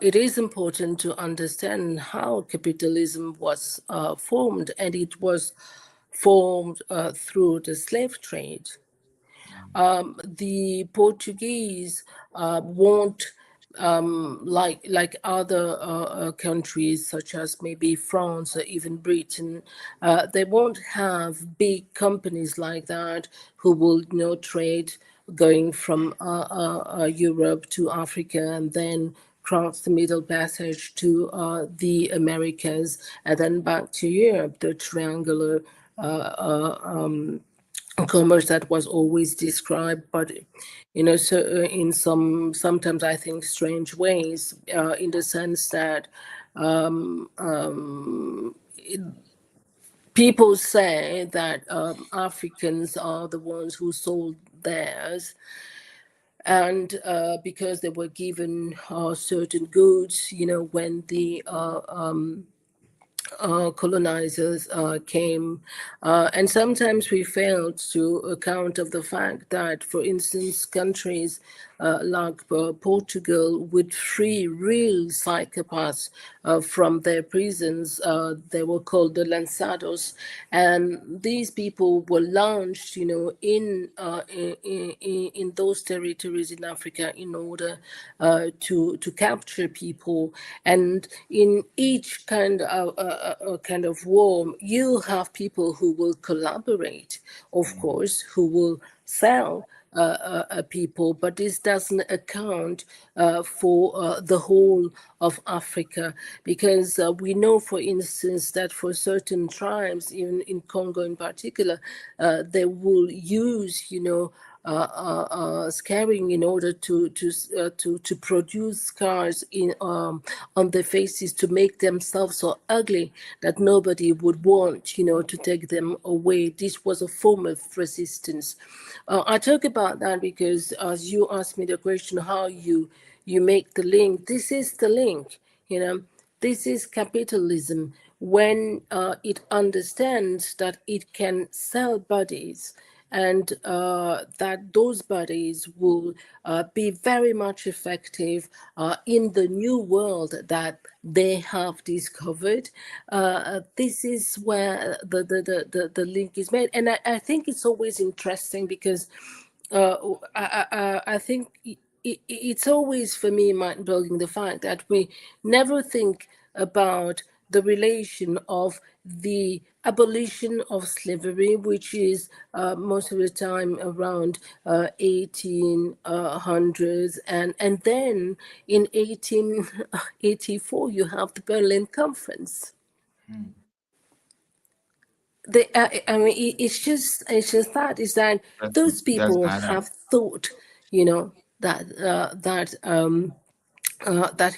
It is important to understand how capitalism was formed, and it was formed through the slave trade. mm, The Portuguese won't, like other countries such as maybe France or even Britain, they won't have big companies like that who will trade going from Europe to Africa and then cross the Middle Passage to the Americas and then back to Europe, the triangular commerce that was always described, but so in sometimes I think strange ways, in the sense that people say that Africans are the ones who sold theirs, and because they were given certain goods, when the colonizers came. And sometimes we failed to account of the fact that, for instance, countries like Portugal would free real psychopaths from their prisons. They were called the lançados, and these people were launched, in those territories in Africa in order to capture people. And in each kind of war, you have people who will collaborate, of mm, course, who will sell people, but this doesn't account for the whole of Africa, because we know, for instance, that for certain tribes, even in Congo in particular, they will use, scarring in order to produce scars on their faces to make themselves so ugly that nobody would want, to take them away. This was a form of resistance. I talk about that because, as you asked me the question, how you make the link. This is the link. You know, this is capitalism when it understands that it can sell bodies, and that those bodies will be very much effective in the new world that they have discovered. This is where the link is made. And I think it's always interesting because uh, I think it's always for me mind blowing, the fact that we never think about the relation of the abolition of slavery, which is most of the time around 1800s, and then in 1884 you have the Berlin Conference. mm. I mean, it's just that is that That's those does people matter. have thought, you know, that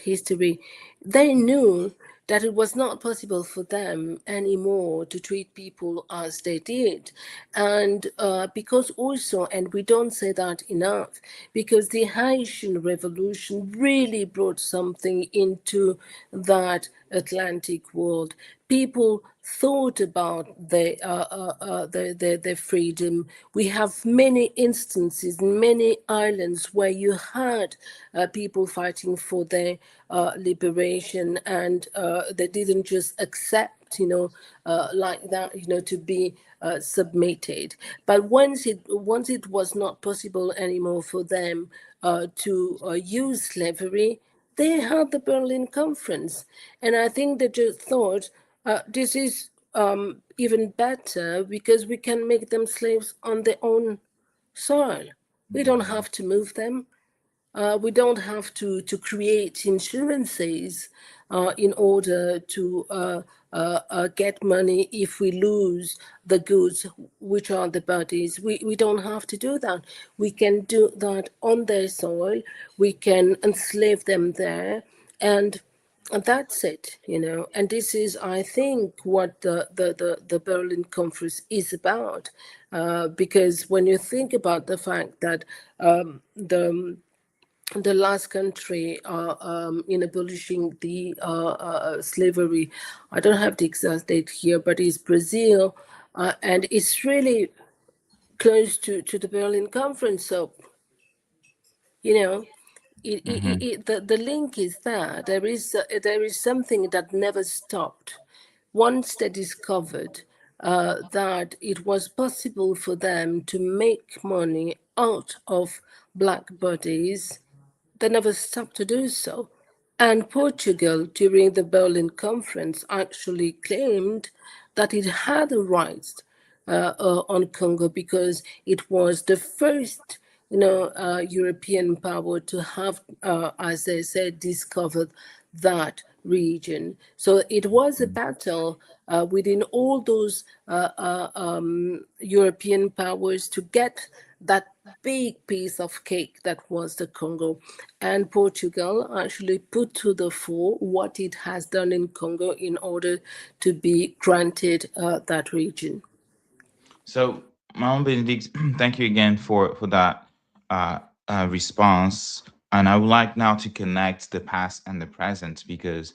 history, they knew that it was not possible for them anymore to treat people as they did. And because also, and we don't say that enough, because the Haitian Revolution really brought something into that Atlantic world. People thought about their freedom. We have many instances, many islands where you had people fighting for their liberation, and they didn't just accept, like that, to be submitted. But once it was not possible anymore for them to use slavery, they had the Berlin Conference, and I think they just thought this is even better because we can make them slaves on their own soil. We don't Mhm. have to move them. We don't have to create insurances in order to get money if we lose the goods, which are the bodies. We don't have to do that. We can do that on their soil. We can enslave them there. And that's it. And this is, I think, what the Berlin Conference is about. Because when you think about the fact that the last country in abolishing the slavery, I don't have the exact date here, but it's Brazil, and it's really close to the Berlin Conference. So, you know, the link is there. There is something that never stopped. Once they discovered that it was possible for them to make money out of black bodies, they never stopped to do so. And Portugal, during the Berlin Conference, actually claimed that it had the rights on Congo because it was the first, European power to have, as I said, discovered that region. So it was a battle within all those European powers to get that big piece of cake that was the Congo. And Portugal actually put to the fore what it has done in Congo in order to be granted that region. So, Mom Benedict, thank you again for that response. And I would like now to connect the past and the present because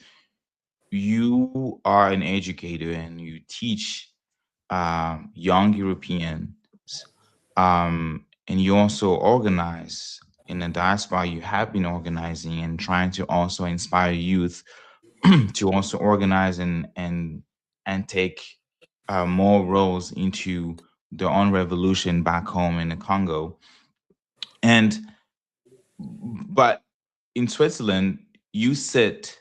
you are an educator and you teach young Europeans, and you also organize in the diaspora. You have been organizing and trying to also inspire youth to also organize and take more roles into their own revolution back home in the Congo. And but in Switzerland, you sit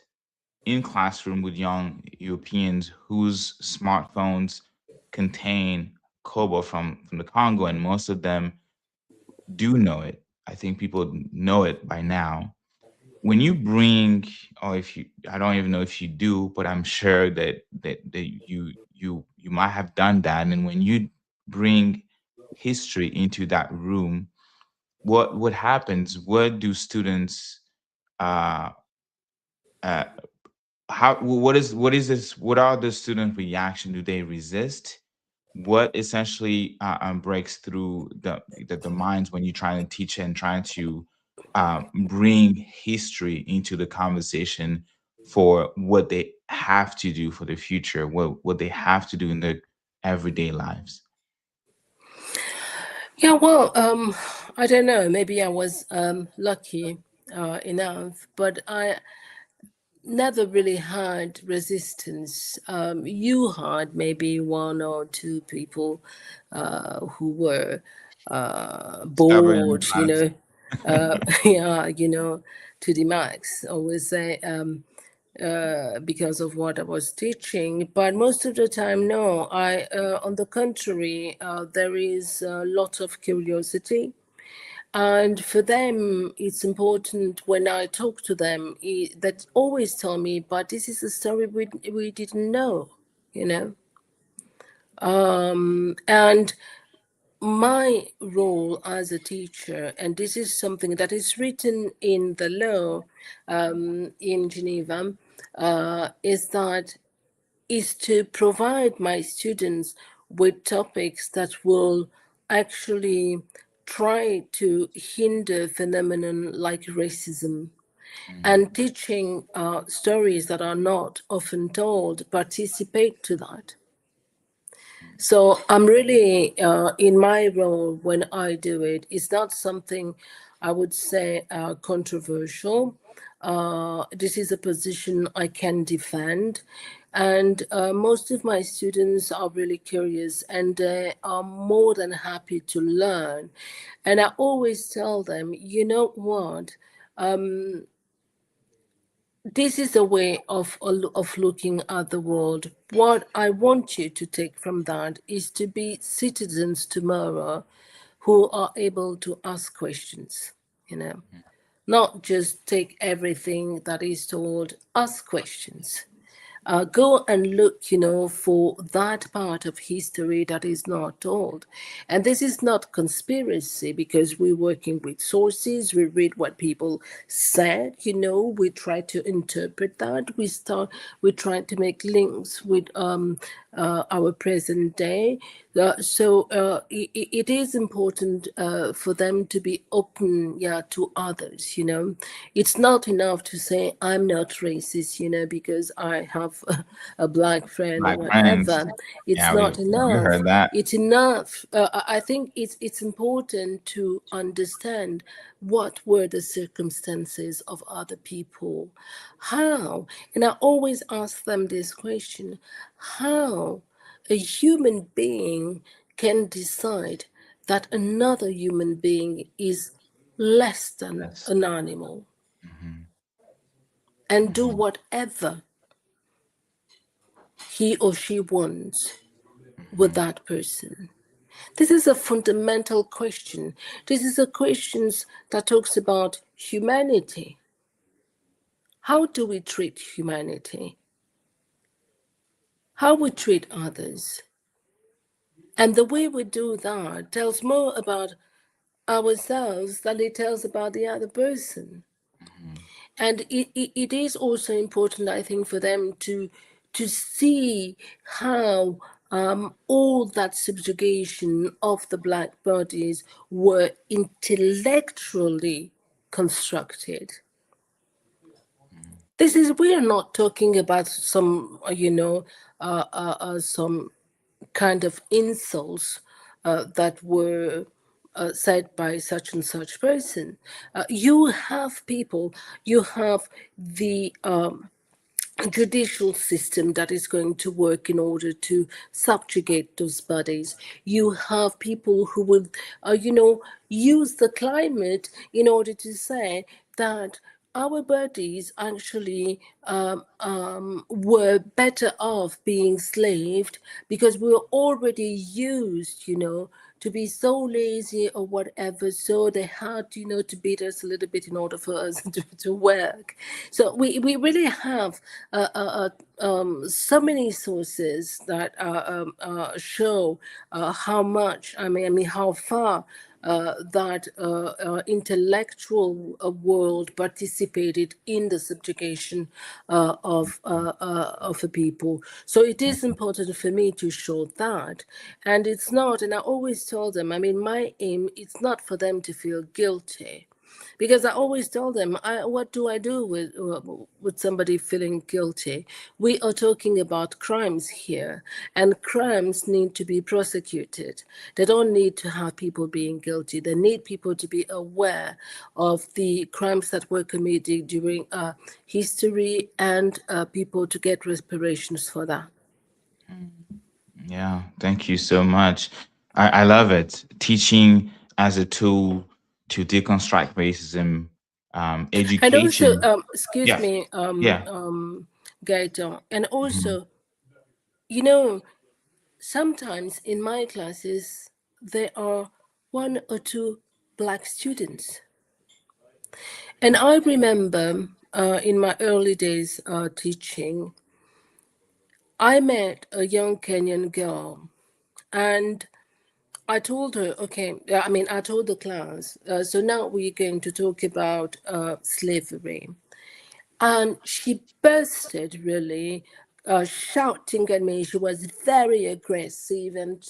in classroom with young Europeans whose smartphones contain cobalt from the Congo, and most of them do know it. I think people know it by now. When you bring, or if you, I don't even know if you do, but I'm sure that you might have done that. And when you bring history into that room, what happens? What do students uh, uh, how what is this, what are the student reaction? Do they resist? What essentially breaks through the minds when you're trying to teach and trying to bring history into the conversation for what they have to do for the future, what they have to do in their everyday lives? Yeah, well, I don't know. Maybe I was lucky enough, but I never really had resistance. You had maybe one or two people who were Stubborn in bored, class. yeah, to the max. Always say because of what I was teaching. But most of the time, no. On the contrary, there is a lot of curiosity, and for them, it's important when I talk to them that always tell me, but this is a story we didn't know, you know. And my role as a teacher, and this is something that is written in the law in Geneva, is to provide my students with topics that will actually try to hinder phenomenon like racism, and teaching stories that are not often told participate to that. So I'm really in my role when I do it. It's not something I would say controversial. This is a position I can defend, and most of my students are really curious and they are more than happy to learn. And I always tell them, you know what? This is a way of looking at the world. What I want you to take from that is to be citizens tomorrow who are able to ask questions, you know, not just take everything that is told, ask questions. Go and look, for that part of history that is not told. And this is not conspiracy because we're working with sources. We read what people said, we try to interpret that. We try to make links with our present day. It is important for them to be open, to others. It's not enough to say I'm not racist, because I have a black friend or Black friends. whatever. It's Yeah, we not we enough. heard that. It's enough. I think it's important to understand what were the circumstances of other people, how, and I always ask them this question: how a human being can decide that another human being is less than Yes. an animal and do Hmm. whatever he or she wants with Hmm. that person. This is a fundamental question. This is a question that talks about humanity. How do we treat humanity? How we treat others? And the way we do that tells more about ourselves than it tells about the other person. Hmm. And it is also important, I think, for them to see how all that subjugation of the black bodies were intellectually constructed. This is, we are not talking about some some kind of insults that were said by such and such person. You have people, you have the judicial system that is going to work in order to subjugate those bodies. You have people who will, use the climate in order to say that our bodies actually were better off being slaved because we were already used, to be so lazy or whatever. So they had, to beat us a little bit in order for us to work. So we really have so many sources that show how much, how far that intellectual world participated in the subjugation of a people. So it is important for me to show that, and it's not. And I always tell them, my aim it's not for them to feel guilty. Because I always tell them, what do I do with somebody feeling guilty? We are talking about crimes here, and crimes need to be prosecuted. They don't need to have people being guilty. They need people to be aware of the crimes that were committed during history, and people to get reparations for that. Yeah, thank you so much. I love it. Teaching as a tool to deconstruct racism, And also, education. excuse Yes. me, Yeah. Gaito, and Mhm. also, you know, sometimes in my classes, there are one or two black students. And I remember in my early days teaching, I met a young Kenyan girl. And I told her, okay, I mean, I told the class, so now we're going to talk about slavery. And she bursted really, shouting at me. She was very aggressive, and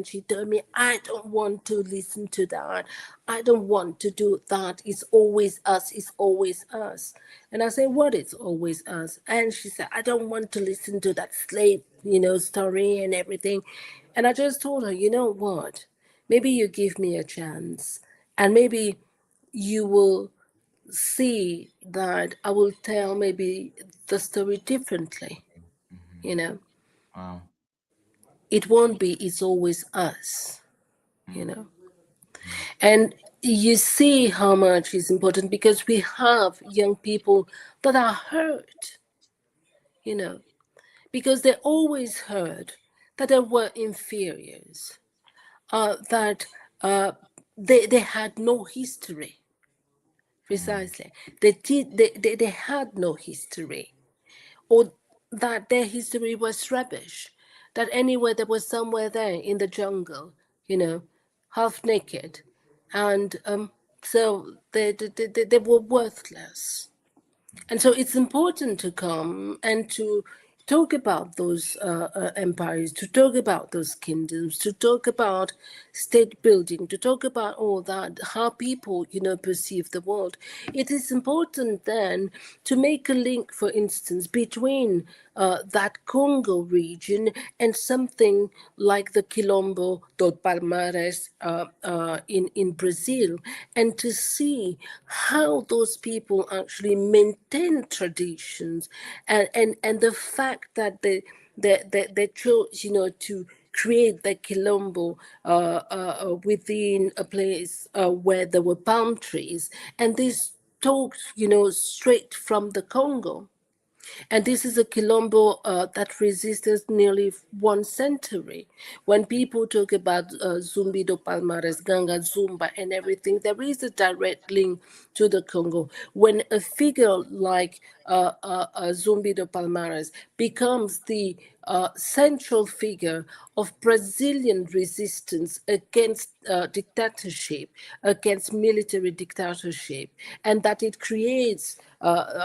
she told me, "I don't want to listen to that. I don't want to do that. It's always us. It's always us." And I said, "What is always us?" And she said, "I don't want to listen to that slave, story and everything." And I just told her, you know what? Maybe you give me a chance, and maybe you will see that I will tell maybe the story differently. Mm-hmm. You know, Wow. it won't be, it's always us, you Mm-hmm. know. And you see how much is important because we have young people that are hurt, you know, because they always heard that they were inferiors, that uh, they had no history, Mm-hmm. precisely. They had no history, or that their history was rubbish, that anywhere there was somewhere there in the jungle, half naked, and so they were worthless. And so it's important to come and to talk about those empires, to talk about those kingdoms, to talk about state building, to talk about all that, how people, perceive the world. It is important then to make a link, for instance, between that Congo region and something like the Quilombo do Palmares in Brazil, and to see how those people actually maintain traditions, and the fact that they chose, to create the Quilombo within a place where there were palm trees, and this talked, straight from the Congo. And this is a Quilombo that resisted nearly 1 century. When people talk about Zumbi do Palmares, Ganga, Zumba, and everything, there is a direct link to the Congo. When a figure like Zumbi do Palmares becomes the central figure of Brazilian resistance against dictatorship, against military dictatorship, and that it creates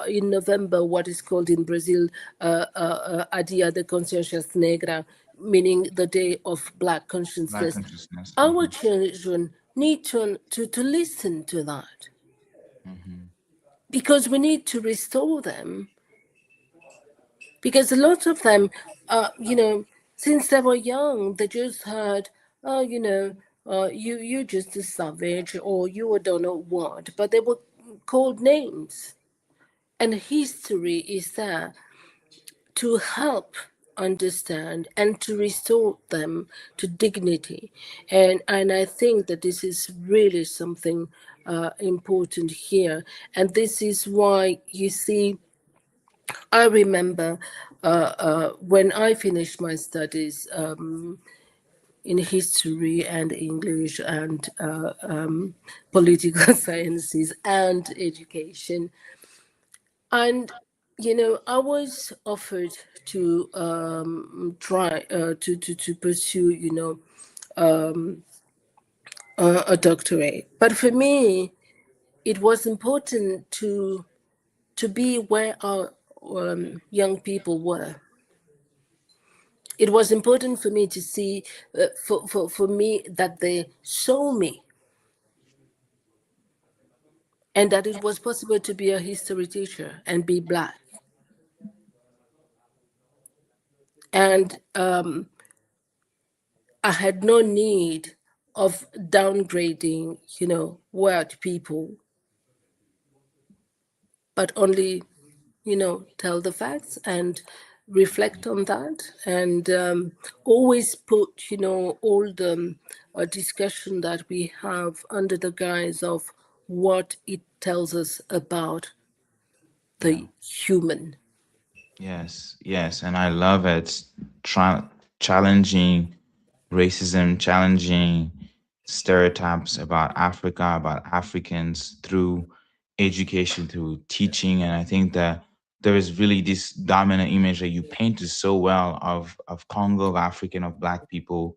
in November what is called in Brazil a Dia de Consciência Negra, meaning the day of Black Black consciousness. consciousness. Our Mm-hmm. children need to listen to that, Mm-hmm. because we need to restore them, because a lot of them, since they were young, they just heard, oh, you just a savage, or you don't know what, but they were called names. And history is there to help understand and to restore them to dignity. And I think that this is really something important here. And this is why you see, I remember when I finished my studies in history and English and political sciences and education. And I was offered to try to pursue a doctorate. But for me, it was important to be where our young people were. It was important for me to see, for me, that they saw me, and that it was possible to be a history teacher and be Black. And I had no need of downgrading, white people, but only, tell the facts and reflect on that, and always put, all the discussion that we have under the guise of what it tells us about Yeah. the human. Yes. Yes. And I love it. Challenging racism, challenging stereotypes about Africa, about Africans through education, through teaching. And I think that there is really this dominant image that you painted so well of Congo, of African, of Black people.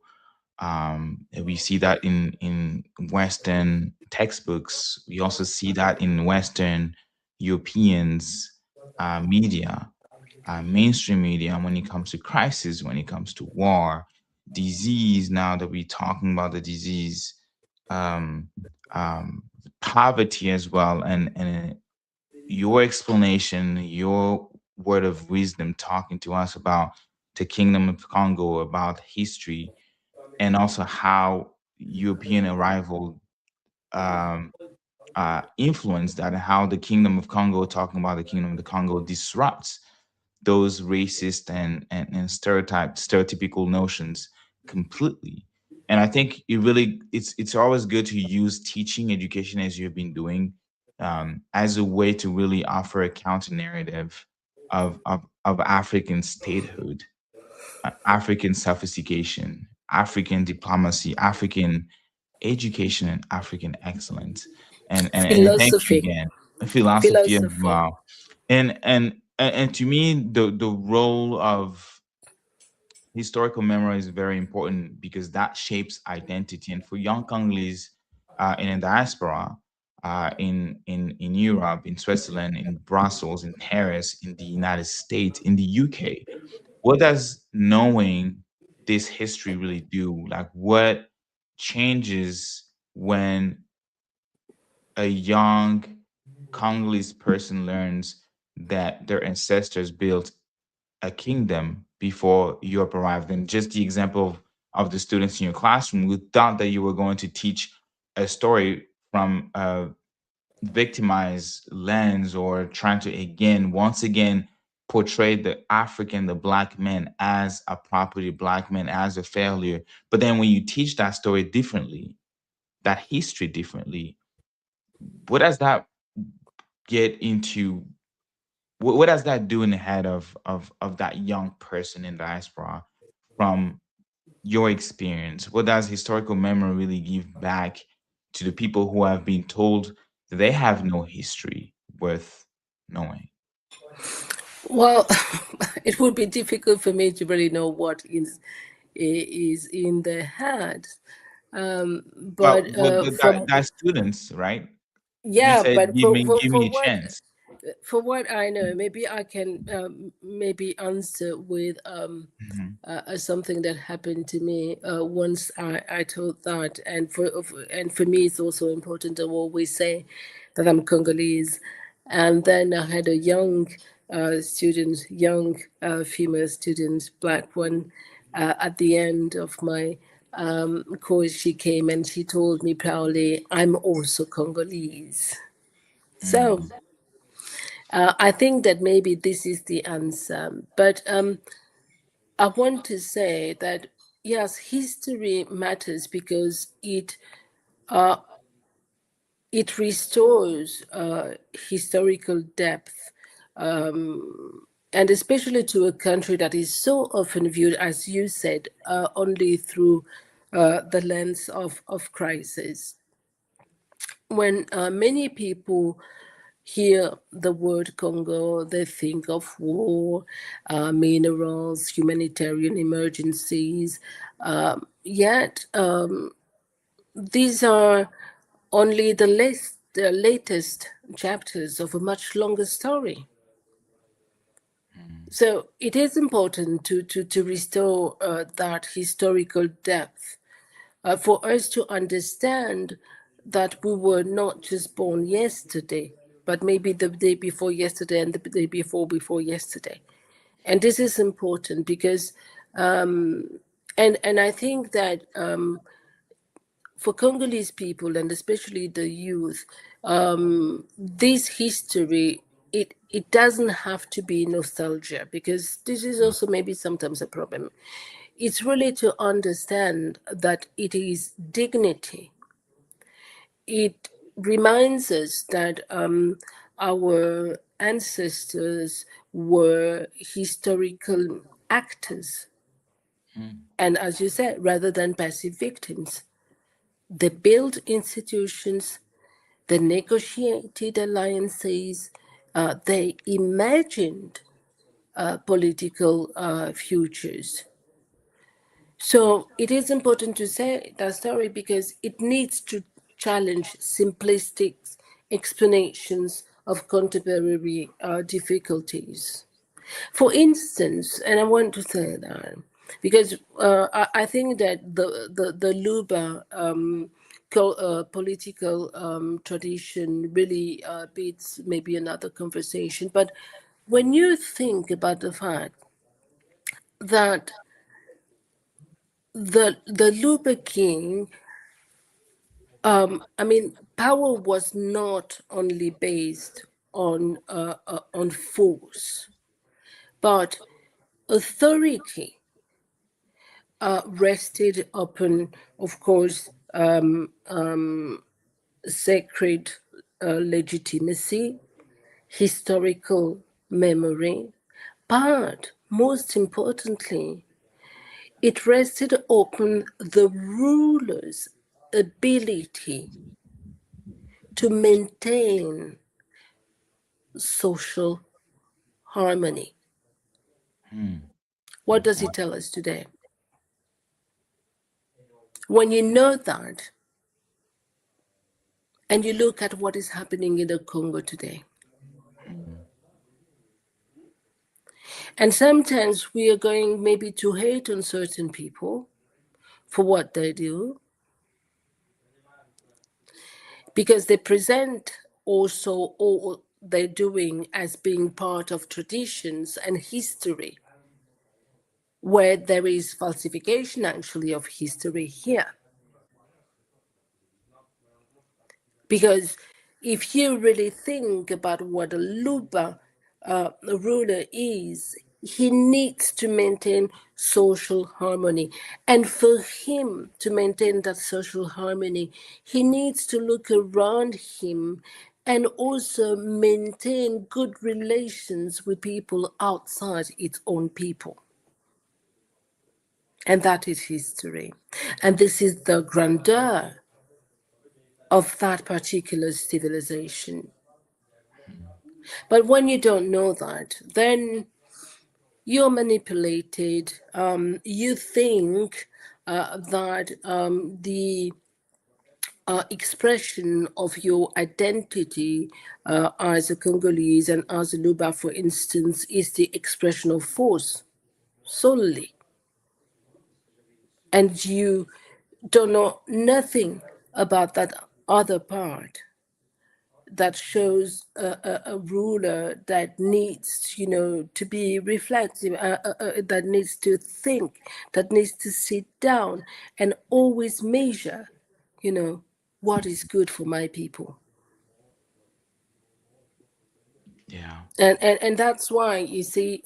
And we see that in Western textbooks. We also see that in Western Europeans media, mainstream media, when it comes to crisis, when it comes to war, disease. Now that we're talking about the disease, um, um, poverty as well, and your explanation, your word of wisdom, talking to us about the Kingdom of Congo, about history, and also how European arrival um, influenced that, and how the Kingdom of Congo, talking about the Kingdom of the Congo, disrupts those racist and stereotypical notions completely. And I think it's always good to use teaching education as you've been doing, as a way to really offer a counter narrative of African statehood, African sophistication, African diplomacy, African education, and African excellence. And thank you Philosophy. again. Philosophy as Philosophy. well. And to me, the role of historical memory is very important because that shapes identity. And for young Congolese in the diaspora, in Europe, in Switzerland, in Brussels, in Paris, in the United States, in the UK, what does knowing this history really do? Like, what changes when a young Congolese person learns that their ancestors built a kingdom before Europe arrived? And just the example of the students in your classroom who thought that you were going to teach a story from a victimized lens, or trying to once again portray the African, the black man as a property, black man as a failure. But then when you teach that story differently, that history differently, what does that get into? What does that do in the head of that young person in diaspora from your experience? What does historical memory really give back to the people who have been told that they have no history worth knowing? Well, it would be difficult for me to really know what is in their head. Well, But that, from that students, right? You yeah, said but give me a chance. for what I know, maybe I can maybe answer with Mhm. something that happened to me once I told that, and for me it's also important to always say that I'm Congolese, and then I had a young young female student, black one, at the end of my course. She came and she told me proudly, "I'm also Congolese." So Mm, I think that maybe this is the answer, but I want to say that yes, history matters because it restores historical depth, and especially to a country that is so often viewed, as you said, only through the lens of crisis. When many people hear the word Congo, they think of war, minerals, humanitarian emergencies. Yet, these are only the latest chapters of a much longer story. mm, So it is important to restore that historical depth for us to understand that we were not just born yesterday, but maybe the day before yesterday and the day before yesterday. And this is important because, and I think that for Congolese people and especially the youth, this history, it doesn't have to be nostalgia, because this is mm, also maybe sometimes a problem. It's really to understand that it is dignity. It reminds us that our ancestors were historical actors, mm, and as you said, rather than passive victims. They built institutions, they negotiated alliances, they imagined political futures. So it is important to say that story because it needs to challenge simplistic explanations of contemporary difficulties. For instance, and I want to say that because I think that the Luba political tradition really beats maybe another conversation. But when you think about the fact that the Luba king, I mean, power was not only based on force, but authority rested upon, of course, sacred legitimacy, historical memory, but most importantly, it rested upon the ruler's ability to maintain social harmony. Hmm. What does Okay. it tell us today? When you know that, and you look at what is happening in the Congo today, Hmm. and sometimes we are going maybe to hate on certain people for what they do because they present also all they're doing as being part of traditions and history where there is falsification actually of history here. Because if you really think about what a Luba ruler is, he needs to maintain social harmony. And for him to maintain that social harmony, he needs to look around him and also maintain good relations with people outside its own people. And that is history. And this is the grandeur of that particular civilization. But when you don't know that, then you're manipulated. You think that the expression of your identity as a Congolese and as a Luba, for instance, is the expression of force solely. And you don't know nothing about that other part that shows a ruler that needs, to be reflective, that needs to think, that needs to sit down and always measure, you know, what is good for my people. Yeah. And that's why you see,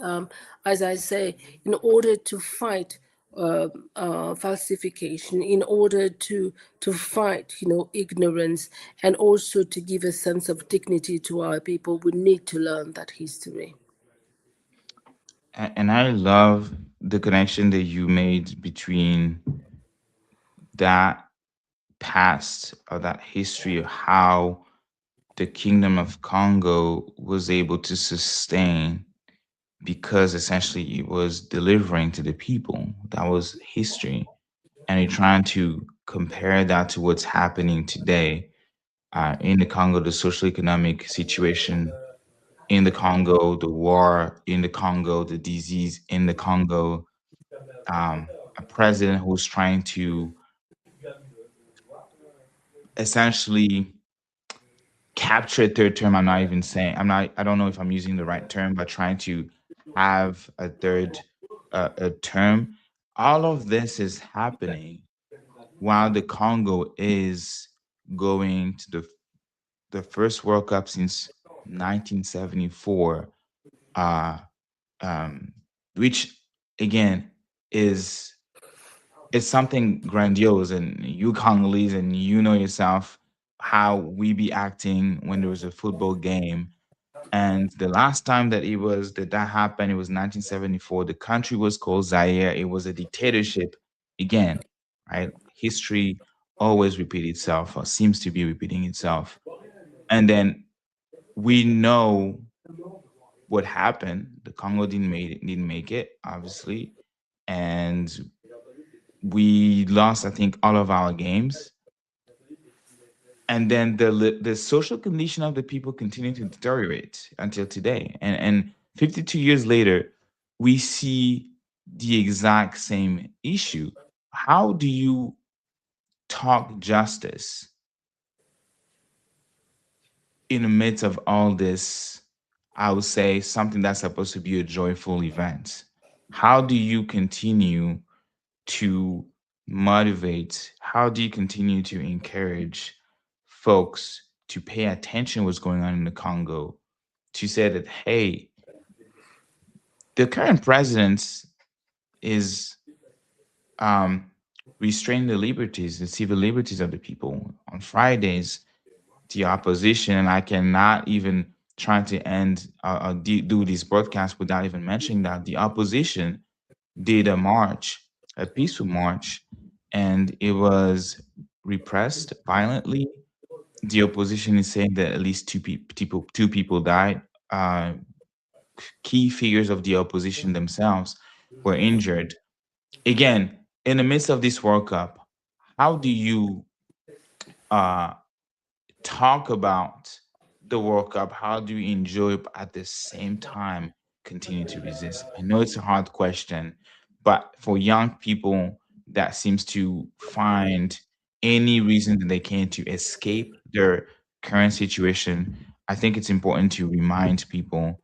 as I say, in order to fight falsification, in order to fight, ignorance, and also to give a sense of dignity to our people, we need to learn that history. And I love the connection that you made between that past or that history of how the Kingdom of Congo was able to sustain because essentially it was delivering to the people. That was history. And you're trying to compare that to what's happening today in the Congo, the social economic situation in the Congo, the war in the Congo, the disease in the Congo, a president who's trying to essentially capture a third term. I'm not even saying, I don't know if I'm using the right term, but trying to have a third a term. All of this is happening while the Congo is going to the first World Cup since 1974, uh, um, which again is is something grandiose. And you Congolese, and you know yourself how we be acting when there was a football game. And the last time that happened, it was 1974. The country was called Zaire. It was a dictatorship again, right? History always repeats itself, or seems to be repeating itself. And then we know what happened. The Congo didn't make it, obviously, and We lost, I think, all of our games, and then the social condition of the people continue to deteriorate until today. And 52 years later, we see the exact same issue. How do you talk justice in the midst of all this? I would say something that's supposed to be a joyful event. How do you continue to motivate? How do you continue to encourage folks to pay attention what's going on in the Congo? To say that, hey, the current president is um, restraining the liberties, the civil liberties of the people. On Fridays, the opposition, and I cannot even try to end do this broadcast without even mentioning that the opposition did a march, a peaceful march, and it was repressed violently. The opposition is saying that at least two people died. Key figures of the opposition themselves were injured. Again, in the midst of this World Cup, how do you uh, talk about the World Cup? How do you enjoy it at the same time continue to resist? I know it's a hard question, but for young people that seems to find any reason that they can to escape their current situation, I think it's important to remind people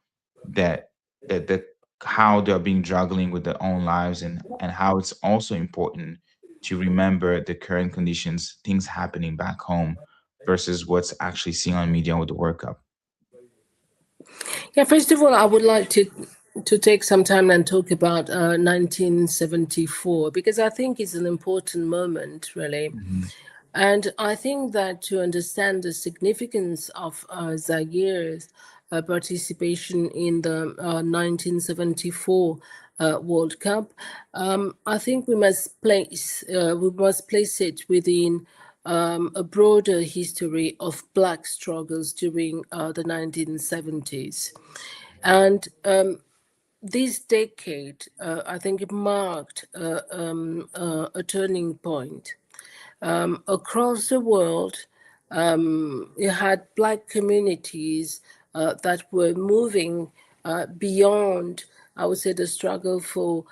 that that how they're being juggling with their own lives, and how it's also important to remember the current conditions, things happening back home versus what's actually seen on media with the World Cup. Yeah, first of all, I would like to take some time and talk about 1974, because I think it's an important moment, really. Mhm. And I think that to understand the significance of Zaire's participation in the 1974 World Cup, I think we must place it within a broader history of Black struggles during the 1970s. And this decade, I think it marked a turning point. Across the world, you had Black communities that were moving beyond, I would say, the struggle for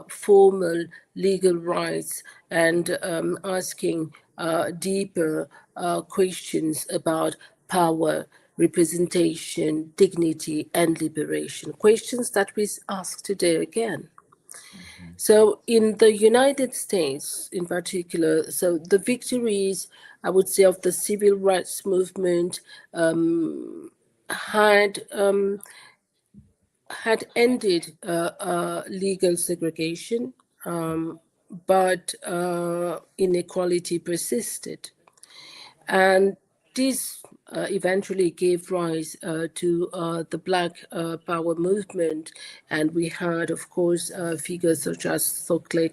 formal legal rights, and asking deeper questions about power, representation, dignity, and liberation. Questions that we ask today again. Mhm. So, in the United States, in particular, so the victories, I would say, of the civil rights movement had had ended legal segregation, but inequality persisted. And this eventually gave rise to the Black Power movement. And we had, of course, figures such as Stokely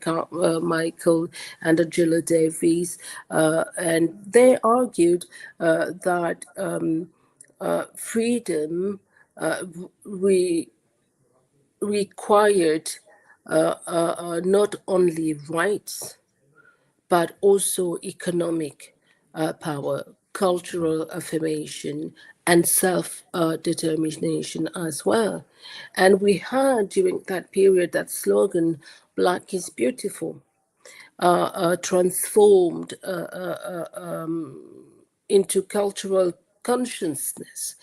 Michael and Angela Davis. And they argued that freedom re- required not only rights, but also economic power, cultural affirmation, and self determination as well. And we had during that period that slogan, Black is Beautiful, transformed into cultural consciousness.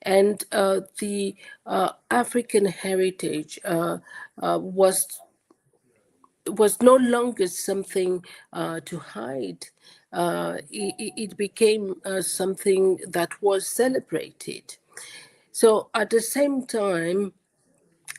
And the African heritage was no longer something to hide. It became something that was celebrated. So at the same time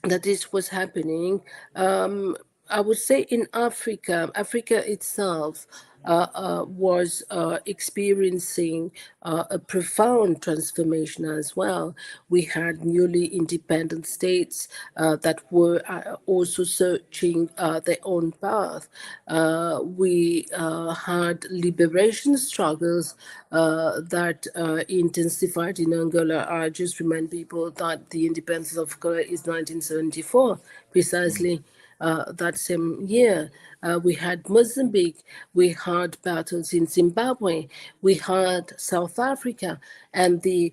that this was happening, I would say in Africa, Africa itself was experiencing a profound transformation as well. We had newly independent states that were also searching their own path. We had liberation struggles that intensified in Angola. I just remind people that the independence of Angola is 1974, precisely that same year. we had Mozambique, we had battles in Zimbabwe, we had South Africa, and the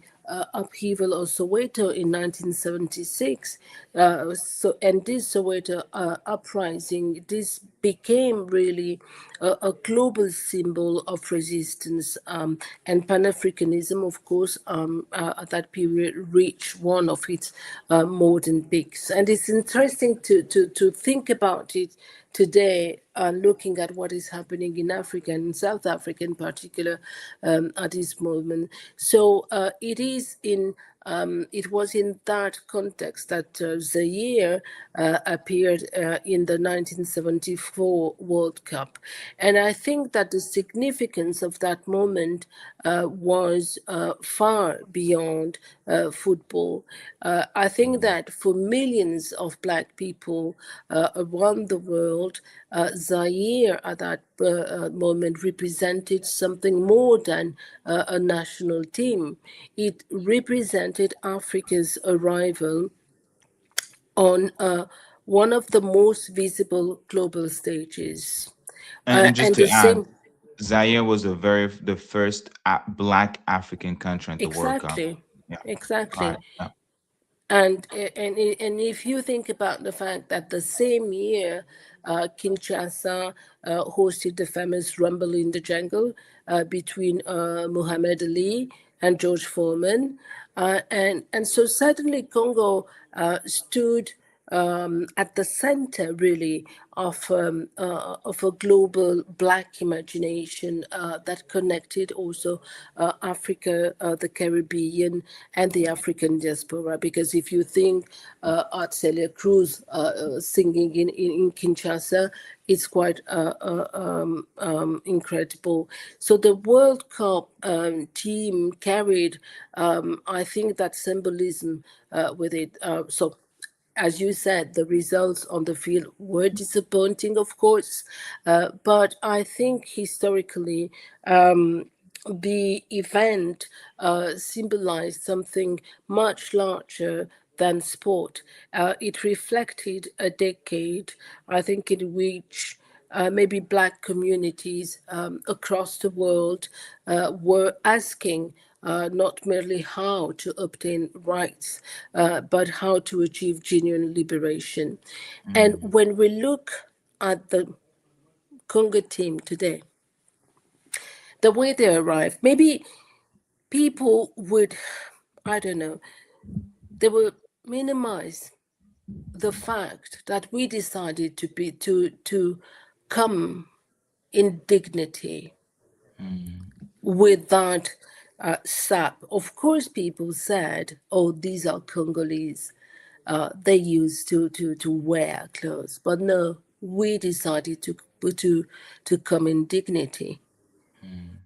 upheaval of Soweto in 1976. And this Soweto uprising, this became really a global symbol of resistance, and Pan-Africanism, of course, at that period reached one of its modern peaks. And it's interesting to think about it today, looking at what is happening in Africa and in South Africa in particular at this moment. So it was in that context that Zaire appeared in the 1974 World Cup. And I think that the significance of that moment was far beyond football. I think that for millions of Black people around the world, Zaire at that moment represented something more than a national team. It represented Africa's arrival on one of the most visible global stages. And just And to the add, same, Zaire was the first Black African country at the World Cup. exactly, Yeah. Right. exactly. Yeah. And if you think about the fact that the same year, Kinshasa hosted the famous Rumble in the Jungle between Muhammad Ali and George Foreman, and so suddenly Congo stood at the center, really, of a global Black imagination that connected also Africa, the Caribbean, and the African diaspora. Because if you think Art Celia Cruz singing in Kinshasa, it's quite incredible. So the World Cup team carried, I think, that symbolism with it. So as you said, the results on the field were disappointing, of course, but I think historically the event symbolized something much larger than sport. It reflected a decade, I think, in which maybe Black communities across the world were asking not merely how to obtain rights, but how to achieve genuine liberation. And Mm. when we look at the Congo team today, the way they arrived, maybe people would, I don't know, they will minimize the fact that we decided to come in dignity Mm. with that sap. Of course, people said, "Oh, these are Congolese. They used to wear clothes," but no, we decided to to come in dignity. Mm.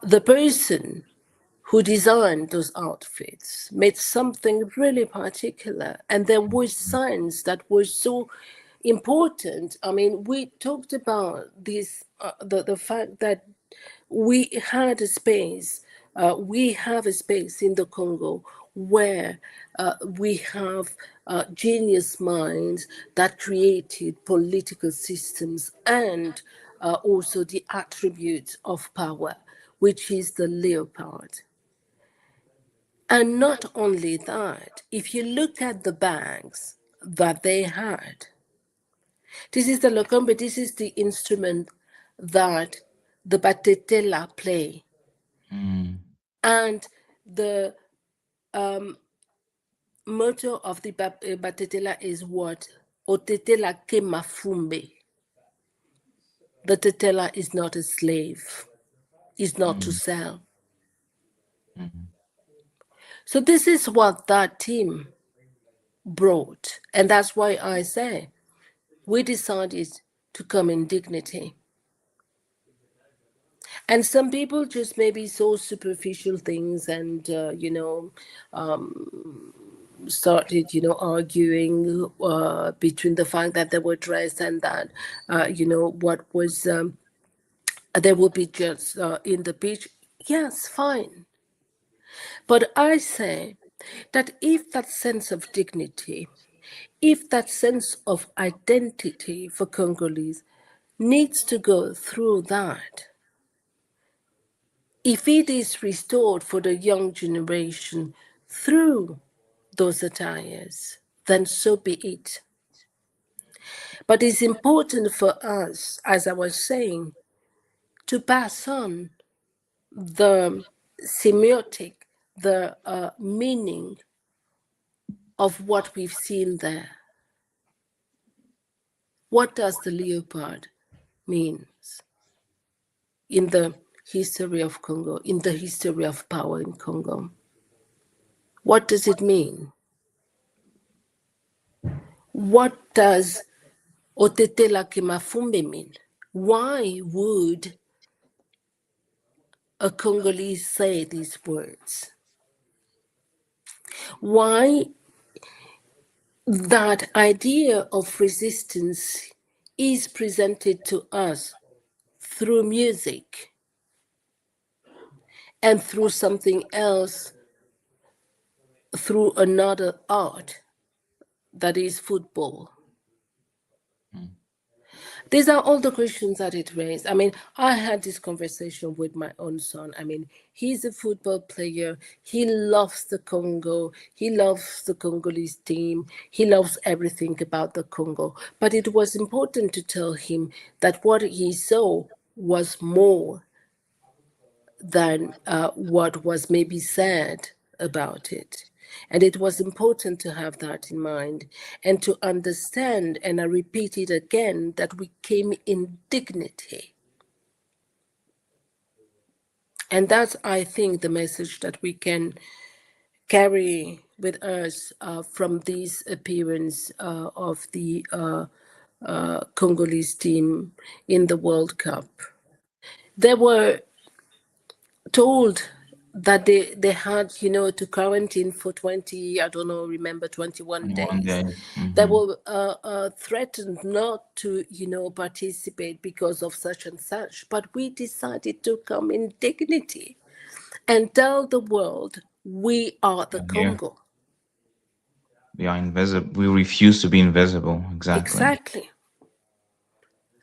The person who designed those outfits made something really particular, and there were signs that were so important. I mean, we talked about this, the fact that we had a space, we have a space in the Congo where we have genius minds that created political systems and also the attributes of power, which is the leopard. And not only that, if you look at the bags that they had, this is the locombe, this is the instrument that the batetela play. Mm. And the motto of the batetela is what? Otetela ke mafumbe. The tetela is not a slave, is not to Mm. sell. Mm. So this is what that team brought. And that's why I say we decided to come in dignity. And some people just maybe saw superficial things and, started, arguing between the fact that they were dressed and that, what was, they would be just in the beach. Yes, fine. But I say that if that sense of dignity, if that sense of identity for Congolese needs to go through that. If it is restored for the young generation through those attires, then so be it. But it's important for us, as I was saying, to pass on the semiotic, the meaning of what we've seen there. What does the leopard mean in the history of Congo, in the history of power in Congo? What does it mean? What does Otetela Kimafumbe mean? Why would a Congolese say these words? Why that idea of resistance is presented to us through music and through something else, through another art that is football. Mm. These are all the questions that it raised. I mean, I had this conversation with my own son. I mean, he's a football player. He loves the Congo. He loves the Congolese team. He loves everything about the Congo. But it was important to tell him that what he saw was more than what was maybe said about it. And it was important to have that in mind and to understand, and I repeat it again, that we came in dignity. And that's, I think, the message that we can carry with us from this appearance of the Congolese team in the World Cup. They were told that they had, to quarantine for 20, I don't know, remember, 21 One days. day. They Hmm. were threatened not to, participate because of such and such. But we decided to come in dignity and tell the world we are the Yeah. Congo. We are invisible. We refuse to be invisible. Exactly. Exactly.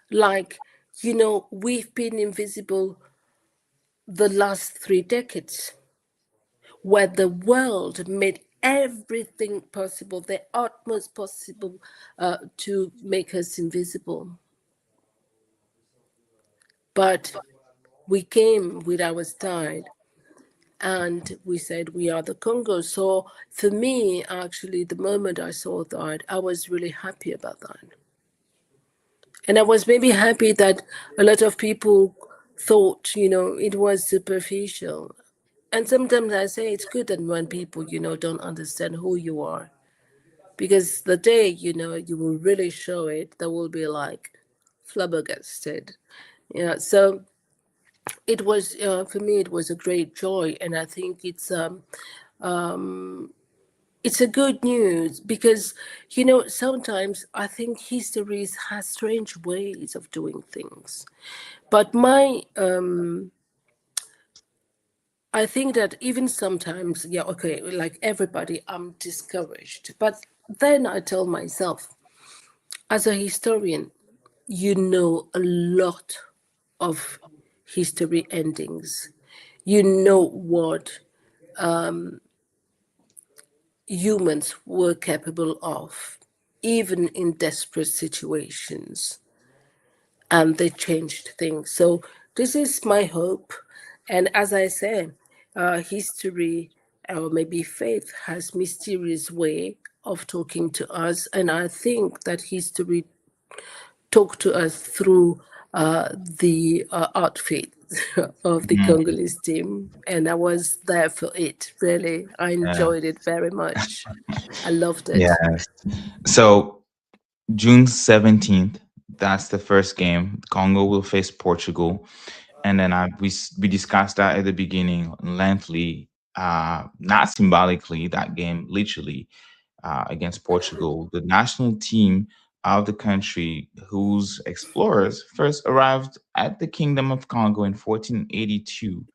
Like, we've been invisible the last 3 decades, where the world made everything possible, the utmost possible, to make us invisible. But we came with our style and we said we are the Congo. So for me, actually, the moment I saw that, I was really happy about that. And I was maybe happy that a lot of people thought, it was superficial. And sometimes I say it's good that when people, don't understand who you are. Because the day, you will really show it, they will be like flabbergasted. Yeah, so it was, for me, it was a great joy. And I think it's a good news because, sometimes I think histories has strange ways of doing things. But I think that even sometimes, yeah, okay, like everybody, I'm discouraged. But then I tell myself, as a historian, you know a lot of history endings. You know what humans were capable of, even in desperate situations, and they changed things. So this is my hope. And as I say, history or maybe faith has mysterious way of talking to us, and I think that history talk to us through the outfit of the Mhm. Congolese team. And I was there for it, really. I Yeah. enjoyed it very much. I loved it. Yes. So June 17th, that's the first game. Congo will face Portugal. And then we discussed that at the beginning lengthily, not symbolically, that game literally against Portugal, the national team of the country whose explorers first arrived at the Kingdom of Congo in 1482,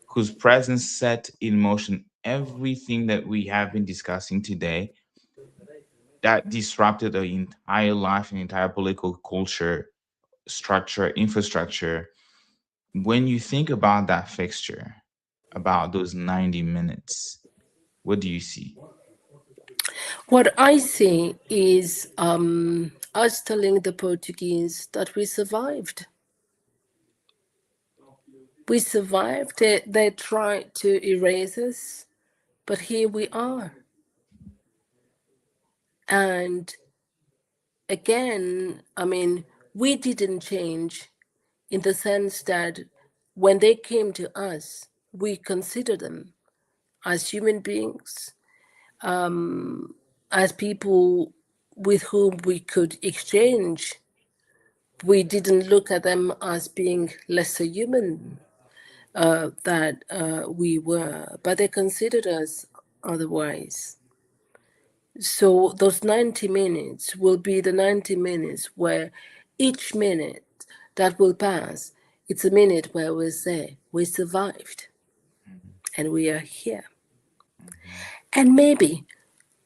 whose presence set in motion everything that we have been discussing today, that disrupted the entire life and entire political culture structure, infrastructure. When you think about that fixture, about those 90 minutes, what do you see? What I see is us telling the Portuguese that we survived. We survived. They tried to erase us, but here we are. And again, I mean, we didn't change in the sense that when they came to us, we considered them as human beings, as people with whom we could exchange. We didn't look at them as being lesser human that we were, but they considered us otherwise. So those 90 minutes will be the 90 minutes where each minute that will pass, it's a minute where we say, we survived and we are here. Mhm. And maybe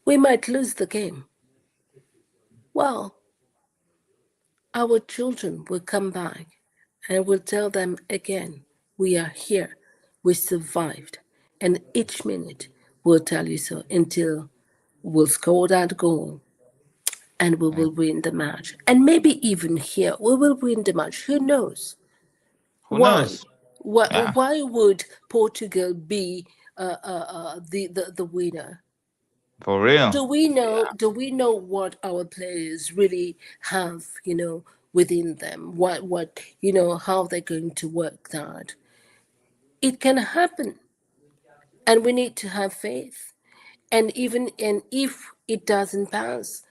we might lose the game. Well, our children will come back and will tell them again, we are here, we survived. And each minute will tell you so until we'll score that goal and we Yeah. will win the match. And maybe even here, we will win the match. Who knows? Who Why? knows? Why, Yeah, why would Portugal be the winner? for real. Do we know what our players really have, within them? What how they're going to work that? It can happen, and we need to have faith. And if it doesn't pass,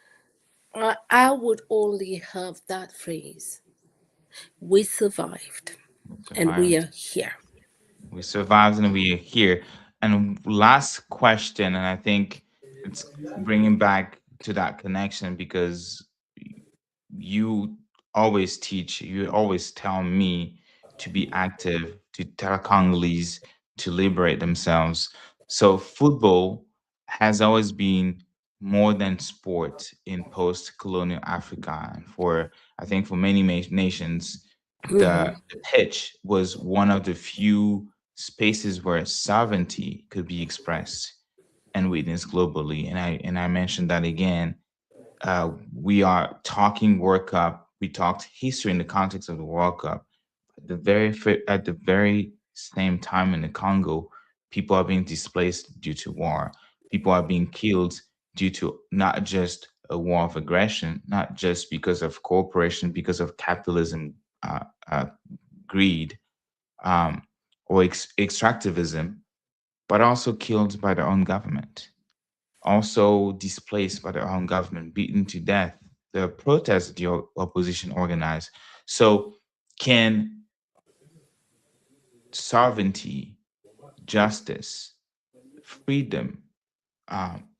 I would only have that phrase: "We survived, We and we survived. are here." We survived and we are here. And last question, and I think it's bringing back to that connection because you always teach, you always tell me to be active, to tell Congolese to liberate themselves. So football has always been more than sport in post-colonial Africa. And for I think for many nations, the pitch was one of the few spaces where sovereignty could be expressed and witnessed globally. And I mentioned that again, we are talking World Cup. We talked history in the context of the World Cup. At the very same time in the Congo, people are being displaced due to war. People are being killed due to not just a war of aggression, not just because of cooperation, because of capitalism, uh, uh, greed, um, or extractivism, but also killed by their own government, also displaced by their own government, beaten to death. The protests the opposition organized. So, can sovereignty, justice, freedom,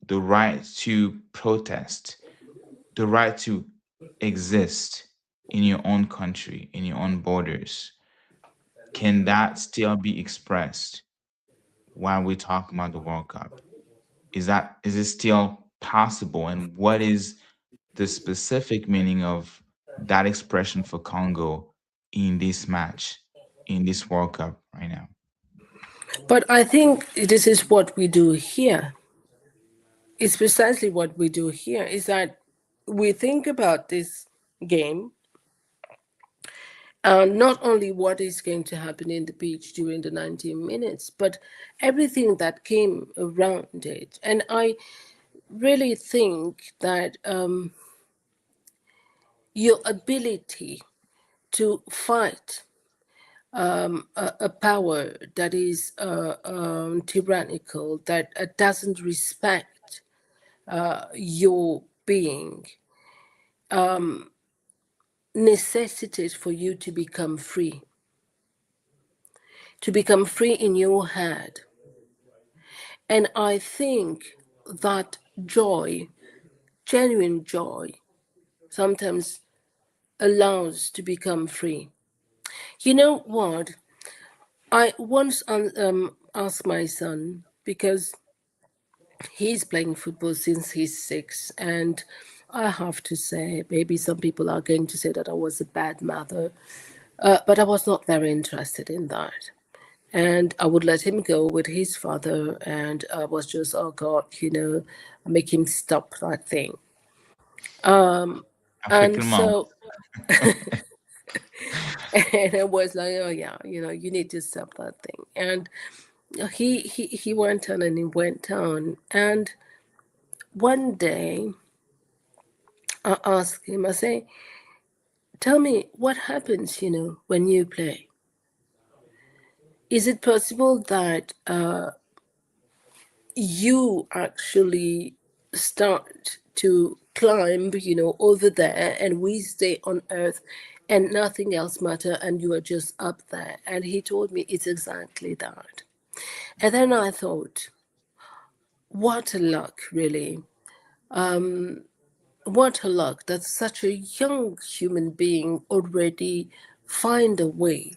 the right to protest, the right to exist in your own country, in your own borders, can that still be expressed while we talk about the World Cup? Is it still possible? And what is the specific meaning of that expression for Congo in this match, in this World Cup right now? But I think this is what we do here. It's precisely what we do here. Is that we think about this game, not only what is going to happen in the pitch during the 90 minutes, but everything that came around it. And I really think that your ability to fight a power that is tyrannical, that doesn't respect your being, necessitates for you to become free in your head. And I think that joy, genuine joy, sometimes allows to become free. You know what? I once asked my son, because he's playing football since he's 6, and I have to say, maybe some people are going to say that I was a bad mother, but I was not very interested in that. And I would let him go with his father, and I was just, oh God, make him stop that thing. And African mom. so, and I was like, oh yeah, you need to stop that thing. And he went on and he went on. And one day I asked him, I say, tell me what happens, when you play. Is it possible that you actually start to climb, over there, and we stay on Earth and nothing else matter, and you are just up there? And he told me it's exactly that. And then I thought, what a luck, really. What a luck that such a young human being already find a way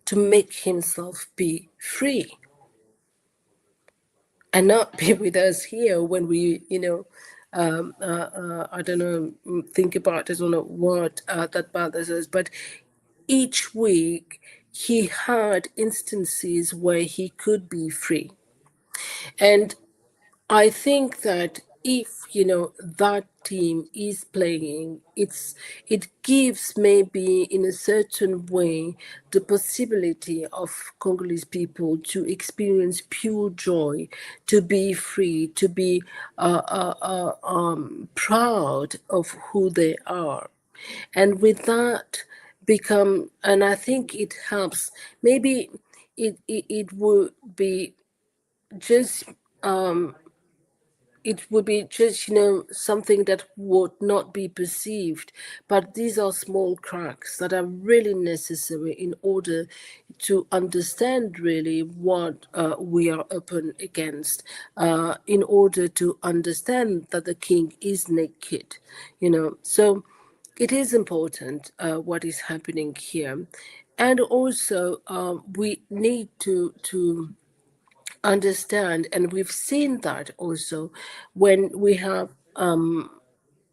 to make himself be free and not be with us here when we, I don't know, think about, I don't know what that bothers us, but each week he had instances where he could be free. And I think that if that team is playing, it gives maybe in a certain way the possibility of Congolese people to experience pure joy, to be free, to be proud of who they are, and with that become. And I think it helps. Maybe it would be just it would be just something that would not be perceived, but these are small cracks that are really necessary in order to understand really what we are up against, in order to understand that the king is naked. So it is important what is happening here. And also we need to understand, and we've seen that also when we have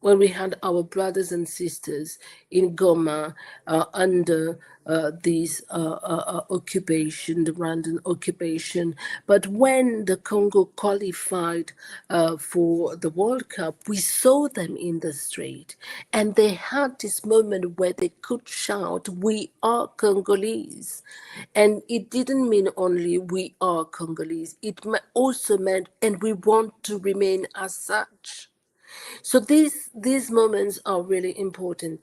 when we had our brothers and sisters in Goma under this occupation, the Rwandan occupation. But when the Congo qualified for the World Cup, we saw them in the street, and they had this moment where they could shout, "We are Congolese." And it didn't mean only we are Congolese, it also meant, and we want to remain as such. So these moments are really important.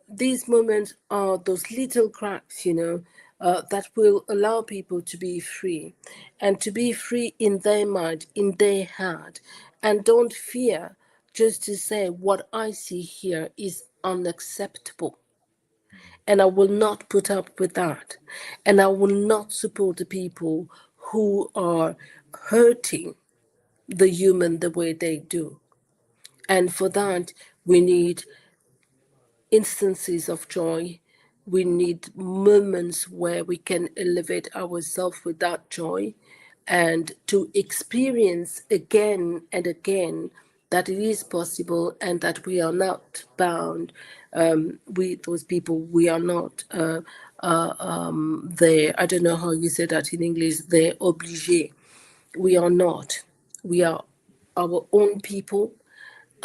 These moments are those little cracks, that will allow people to be free, and to be free in their mind, in their heart, and don't fear just to say what I see here is unacceptable, and I will not put up with that, and I will not support the people who are hurting the human the way they do. And for that, we need instances of joy. We need moments where we can elevate ourselves with that joy, and to experience again and again that it is possible and that we are not bound with those people. We are not there. I don't know how you say that in English. They're obligé. We are not. We are our own people,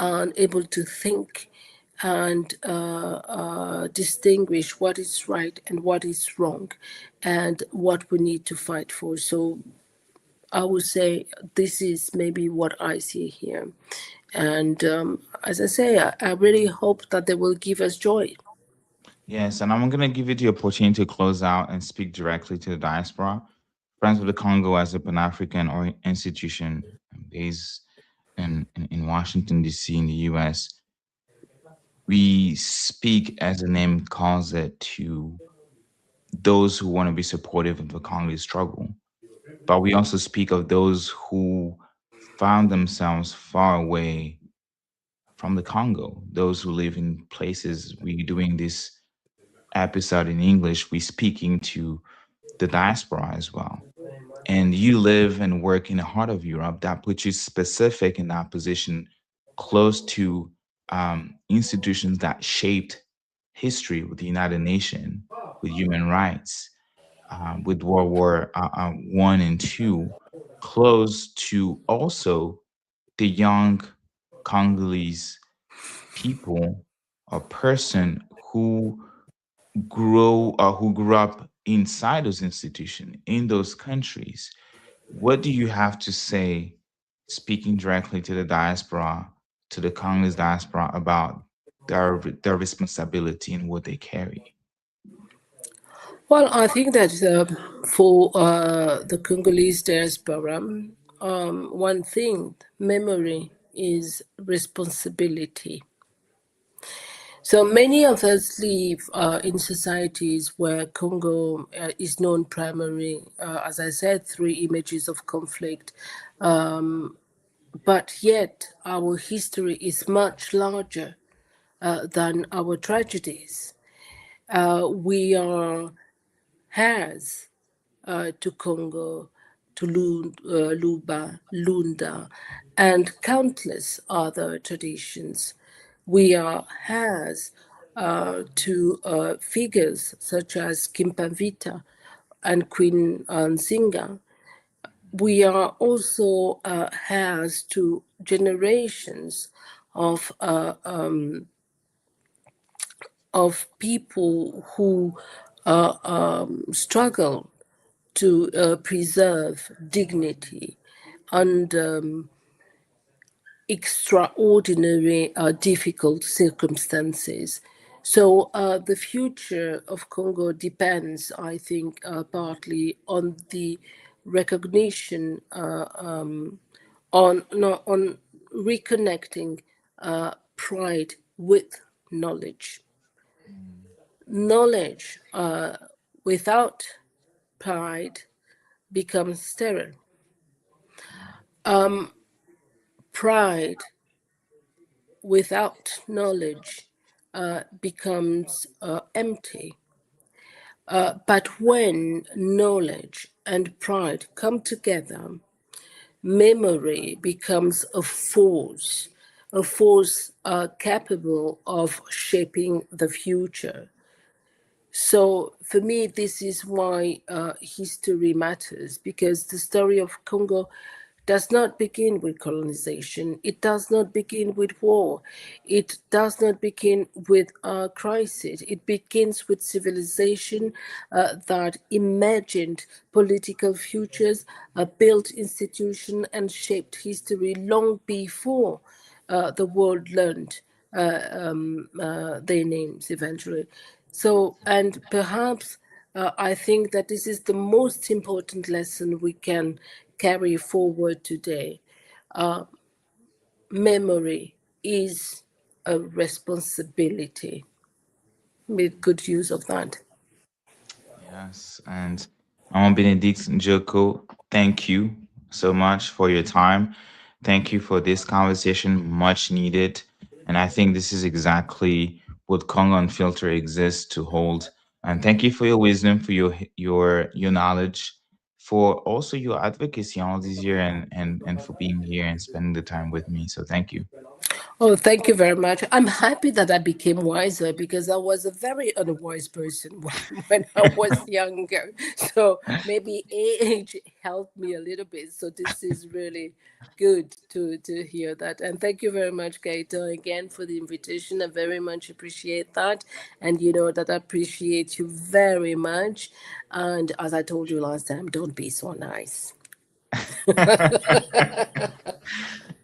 and able to think and distinguish what is right and what is wrong, and what we need to fight for. So I would say this is maybe what I see here. And as I say, I really hope that they will give us joy. Yes, and I'm going to give you the opportunity to close out and speak directly to the diaspora. Friends of the Congo as a Pan African or institution based in Washington, D.C., in the US, we speak, as the name calls it, to those who want to be supportive of the Congolese struggle. But we also speak of those who found themselves far away from the Congo, those who live in places. We doing this episode in English, we speaking to the diaspora as well. And you live and work in the heart of Europe. That puts you specific in that position, close to institutions that shaped history with the United Nations, with human rights, with World War One and Two, close to also the young Congolese people or person who grew up inside those institutions in those countries. What do you have to say, speaking directly to the diaspora, to the Congolese diaspora, about their responsibility and what they carry? Well, I think that for the Congolese diaspora, one thing, memory is responsibility. So many of us live in societies where Congo is known primarily, as I said, through images of conflict. But yet, our history is much larger than our tragedies. We are heirs to Congo, to Luba, Lunda, and countless other traditions. We are heirs to figures such as Kimpavita and Queen Nzinga. We are also heirs to generations of people who struggle to preserve dignity under extraordinary, difficult circumstances. So the future of Congo depends, I think, partly on the recognition, on no, on reconnecting pride with knowledge. Knowledge without pride becomes sterile. Pride without knowledge becomes empty. But when knowledge and pride come together, memory becomes a force capable of shaping the future. So for me, this is why history matters, because the story of Congo does not begin with colonization. It does not begin with war. It does not begin with a crisis. It begins with civilization that imagined political futures, built institutions, and shaped history long before the world learned their names eventually. So, and perhaps I think that this is the most important lesson we can carry forward today. Memory is a responsibility. Make good use of that. Yes, and Mama Benedict Njoko, thank you so much for your time. Thank you for this conversation, much needed. And I think this is exactly what Congo Unfiltered exists to hold. And thank you for your wisdom, for your knowledge, for also your advocacy all these years, and for being here and spending the time with me. So thank you. Oh, thank you very much. I'm happy that I became wiser because I was a very unwise person when I was younger. So maybe age helped me a little bit. So this is really good to hear that. And thank you very much, Kaito, again for the invitation. I very much appreciate that. And you know that I appreciate you very much. And as I told you last time, don't be so nice.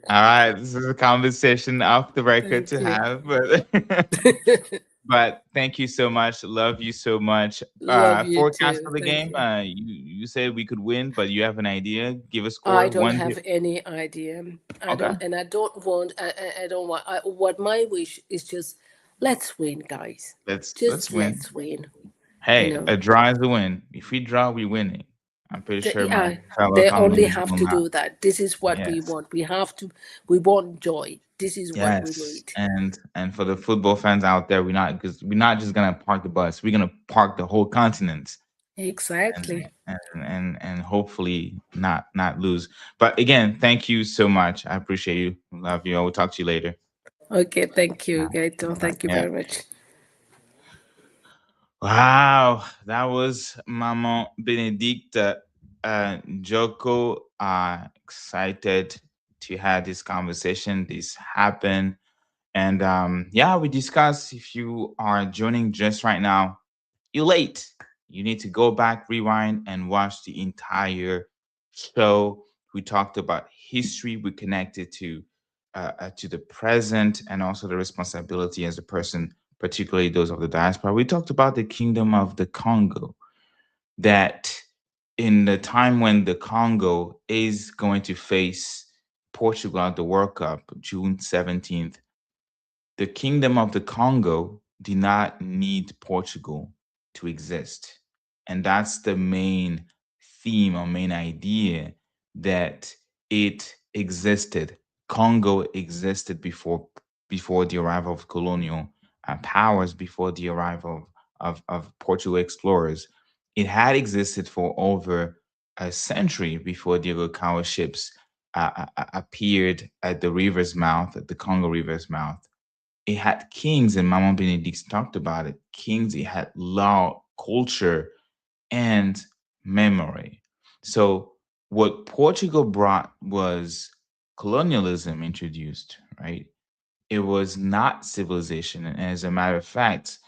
All right, this is a conversation off the record Thank to you. have, but but thank you so much. Love you so much. Love you Forecast for too. the Thank game. you. You said we could win, but you have an idea. Give a I score. don't One have zero. any idea. I Okay, don't, and I don't want. I don't want. What my wish is just, let's win, guys. let's Just win. let's win. You Hey, know. a draw is a win. If we draw, we winning. I'm pretty sure my Yeah, fellow they only Congolese have will to not. do that. This is what we Yes, want. We have to. We want joy. This is what we yes, need. and for the football fans out there, we're not just gonna park the bus. We're gonna park the whole continent and Exactly. and hopefully not lose. But again, thank you so much. I appreciate you. Love you. I will talk to you later. Okay, thank you, Gaito. Thank you Yeah. very much. Wow, that was Mama Benedict Njoko. Excited to have this conversation. This happen, and yeah, we discuss. If you are joining just right now, you're late. You need to go back, rewind, and watch the entire show. We talked about history. We connected to the present and also the responsibility as a person, particularly those of the diaspora. We talked about the Kingdom of the Congo. That in the time when the Congo is going to face Portugal at the World Cup, June 17th, the Kingdom of the Congo did not need Portugal to exist. And that's the main theme or main idea, that it existed. Congo existed before the arrival of colonial powers, before the arrival of Portugal explorers. It had existed for over a century before Diego Cao ships appeared at the river's mouth, at the Congo River's mouth. It had kings, and Mama Benedict talked about it. Kings, it had law, culture, and memory. So what Portugal brought was colonialism introduced, right? It was not civilization. And as a matter of fact,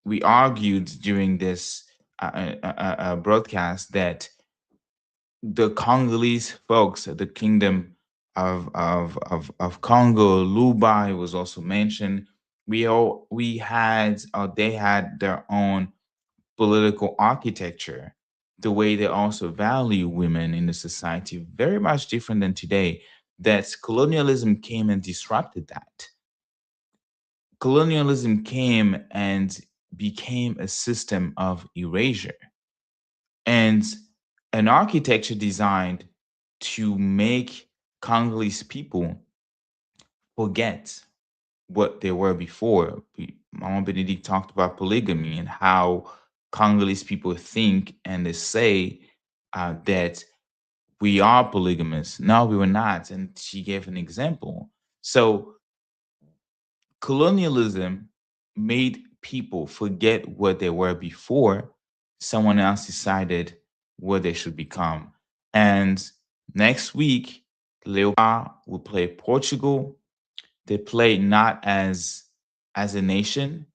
we argued during this broadcast that the Congolese folks, the Kingdom of Congo, Luba was also mentioned. We had, or they had their own political architecture, the way they also value women in the society, very much different than today. That colonialism came and disrupted that. Colonialism came and became a system of erasure and an architecture designed to make Congolese people forget what they were before. Mama Benedict talked about polygamy and how Congolese people think and they say that we are polygamous. No, we were not. And she gave an example. So colonialism made people forget what they were before someone else decided what they should become. And next week, Leopard will play Portugal. They play not as a nation.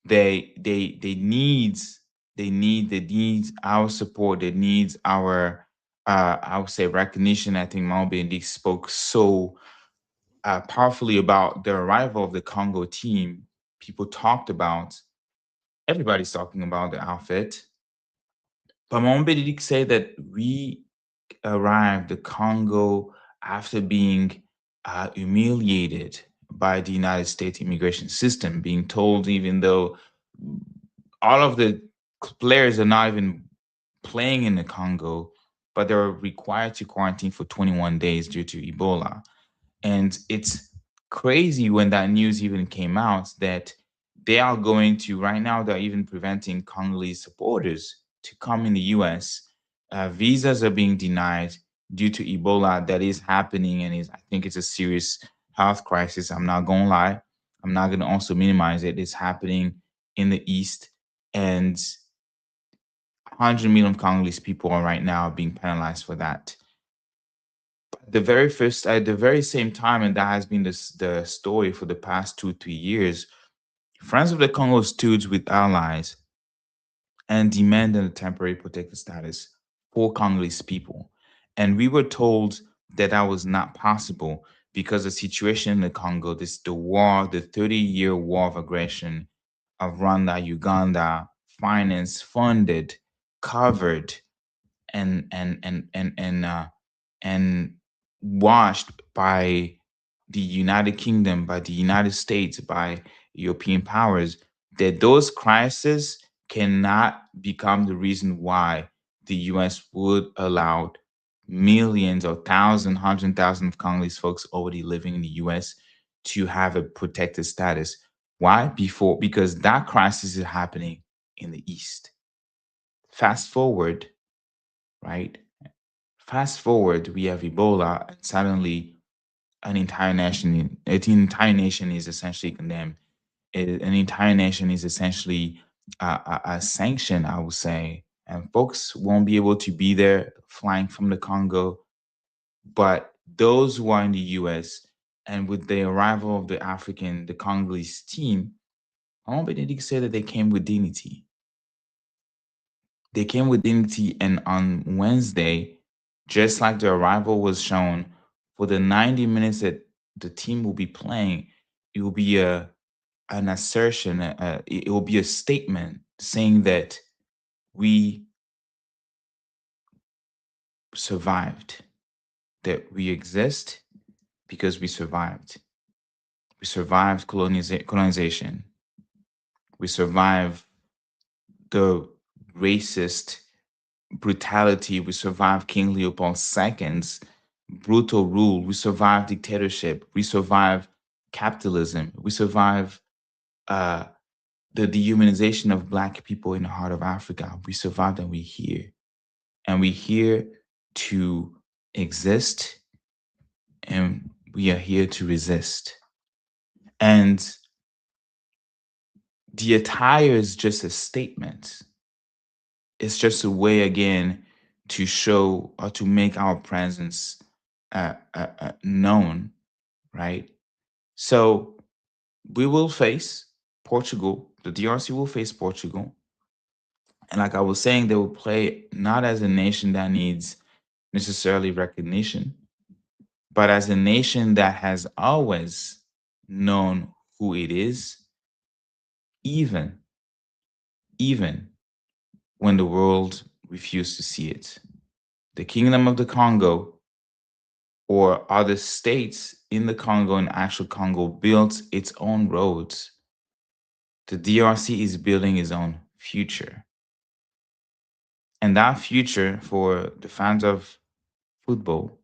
They needs they need our support. They needs our I would say recognition. I think Mao Benedict spoke so powerfully about the arrival of the Congo team. People talked about, everybody's talking about the outfit. But Mama Benedict said that we arrived the Congo after being humiliated by the United States immigration system, being told even though all of the players are not even playing in the Congo, but they're required to quarantine for 21 days due to Ebola. And it's crazy when that news even came out that they are going to, right now, they're even preventing Congolese supporters to come in the US. Visas are being denied due to Ebola that is happening, and is, I think it's a serious health crisis. I'm not going to lie. I'm not going to also minimize it. It's happening in the East, and 100 million Congolese people are right now being penalized for that. The very first, at the very same time, and that has been the story for the past 2 3 years, Friends of the Congo stood with allies and demanded a temporary protected status for Congolese people. And we were told that that was not possible because the situation in the Congo, this the war, the 30-year war of aggression of Rwanda, Uganda, financed, funded, covered, and watched by the United Kingdom, by the United States, by European powers, that those crises cannot become the reason why the US would allow millions or thousands, 100,000 of Congolese folks already living in the US to have a protected status. Why? Because that crisis is happening in the East. Fast forward, right? Fast forward, we have Ebola, and suddenly an entire nation is essentially condemned. An entire nation is essentially a sanction, I would say, and folks won't be able to be there flying from the Congo. But those who are in the U.S. and with the arrival of the Congolese team, Mama Benedict said that they came with dignity. They came with dignity, and on Wednesday, just like the arrival was shown, for the 90 minutes that the team will be playing, it will be an assertion, it will be a statement saying that we survived, that we exist because we survived. We survived colonization. We survived the racist brutality. We survived King Leopold II's brutal rule. We survived dictatorship. We survived capitalism. We survived uh, the dehumanization of Black people in the heart of Africa. We survived and we're here. And we're here to exist and we are here to resist. And the attire is just a statement. It's just a way, again, to show or to make our presence known, right? So we will face Portugal. The DRC will face Portugal. And like I was saying, they will play not as a nation that needs necessarily recognition, but as a nation that has always known who it is, even, even when the world refused to see it. The Kingdom of the Congo or other states in the Congo and actual Congo built its own roads. The DRC is building its own future. And that future for the fans of football,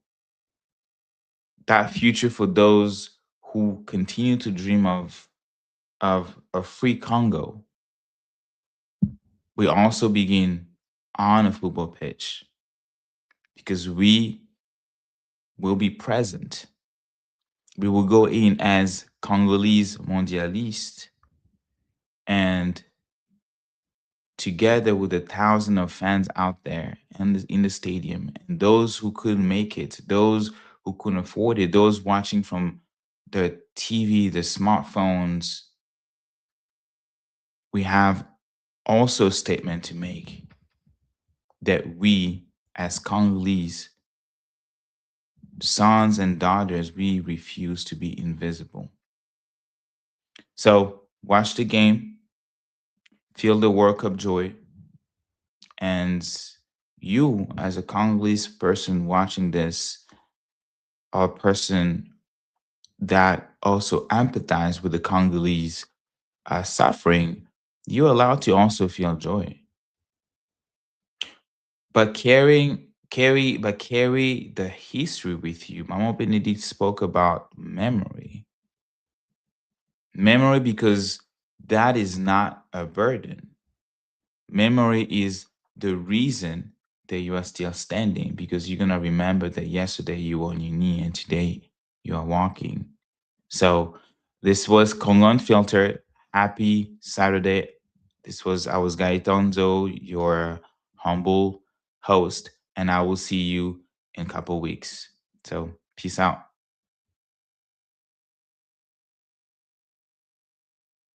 that future for those who continue to dream of a free Congo, we also begin on a football pitch because we will be present. We will go in as Congolese mondialists and together with the thousand of fans out there and in the stadium and those who couldn't make it, those who couldn't afford it, those watching from the TV, the smartphones, we have also a statement to make that we as Congolese sons and daughters, we refuse to be invisible. So watch the game, feel the World Cup joy, and you as a Congolese person watching this, or a person that also empathize with the Congolese suffering, you're allowed to also feel joy. But carry the history with you. Mama Benedict spoke about memory. Memory because that is not a burden. Memory is the reason that you are still standing because you're gonna remember that yesterday you were on your knee and today you are walking. So this was Congo Unfiltered. Happy Saturday. I was Gaetanzo, your humble host, and I will see you in a couple weeks. So peace out.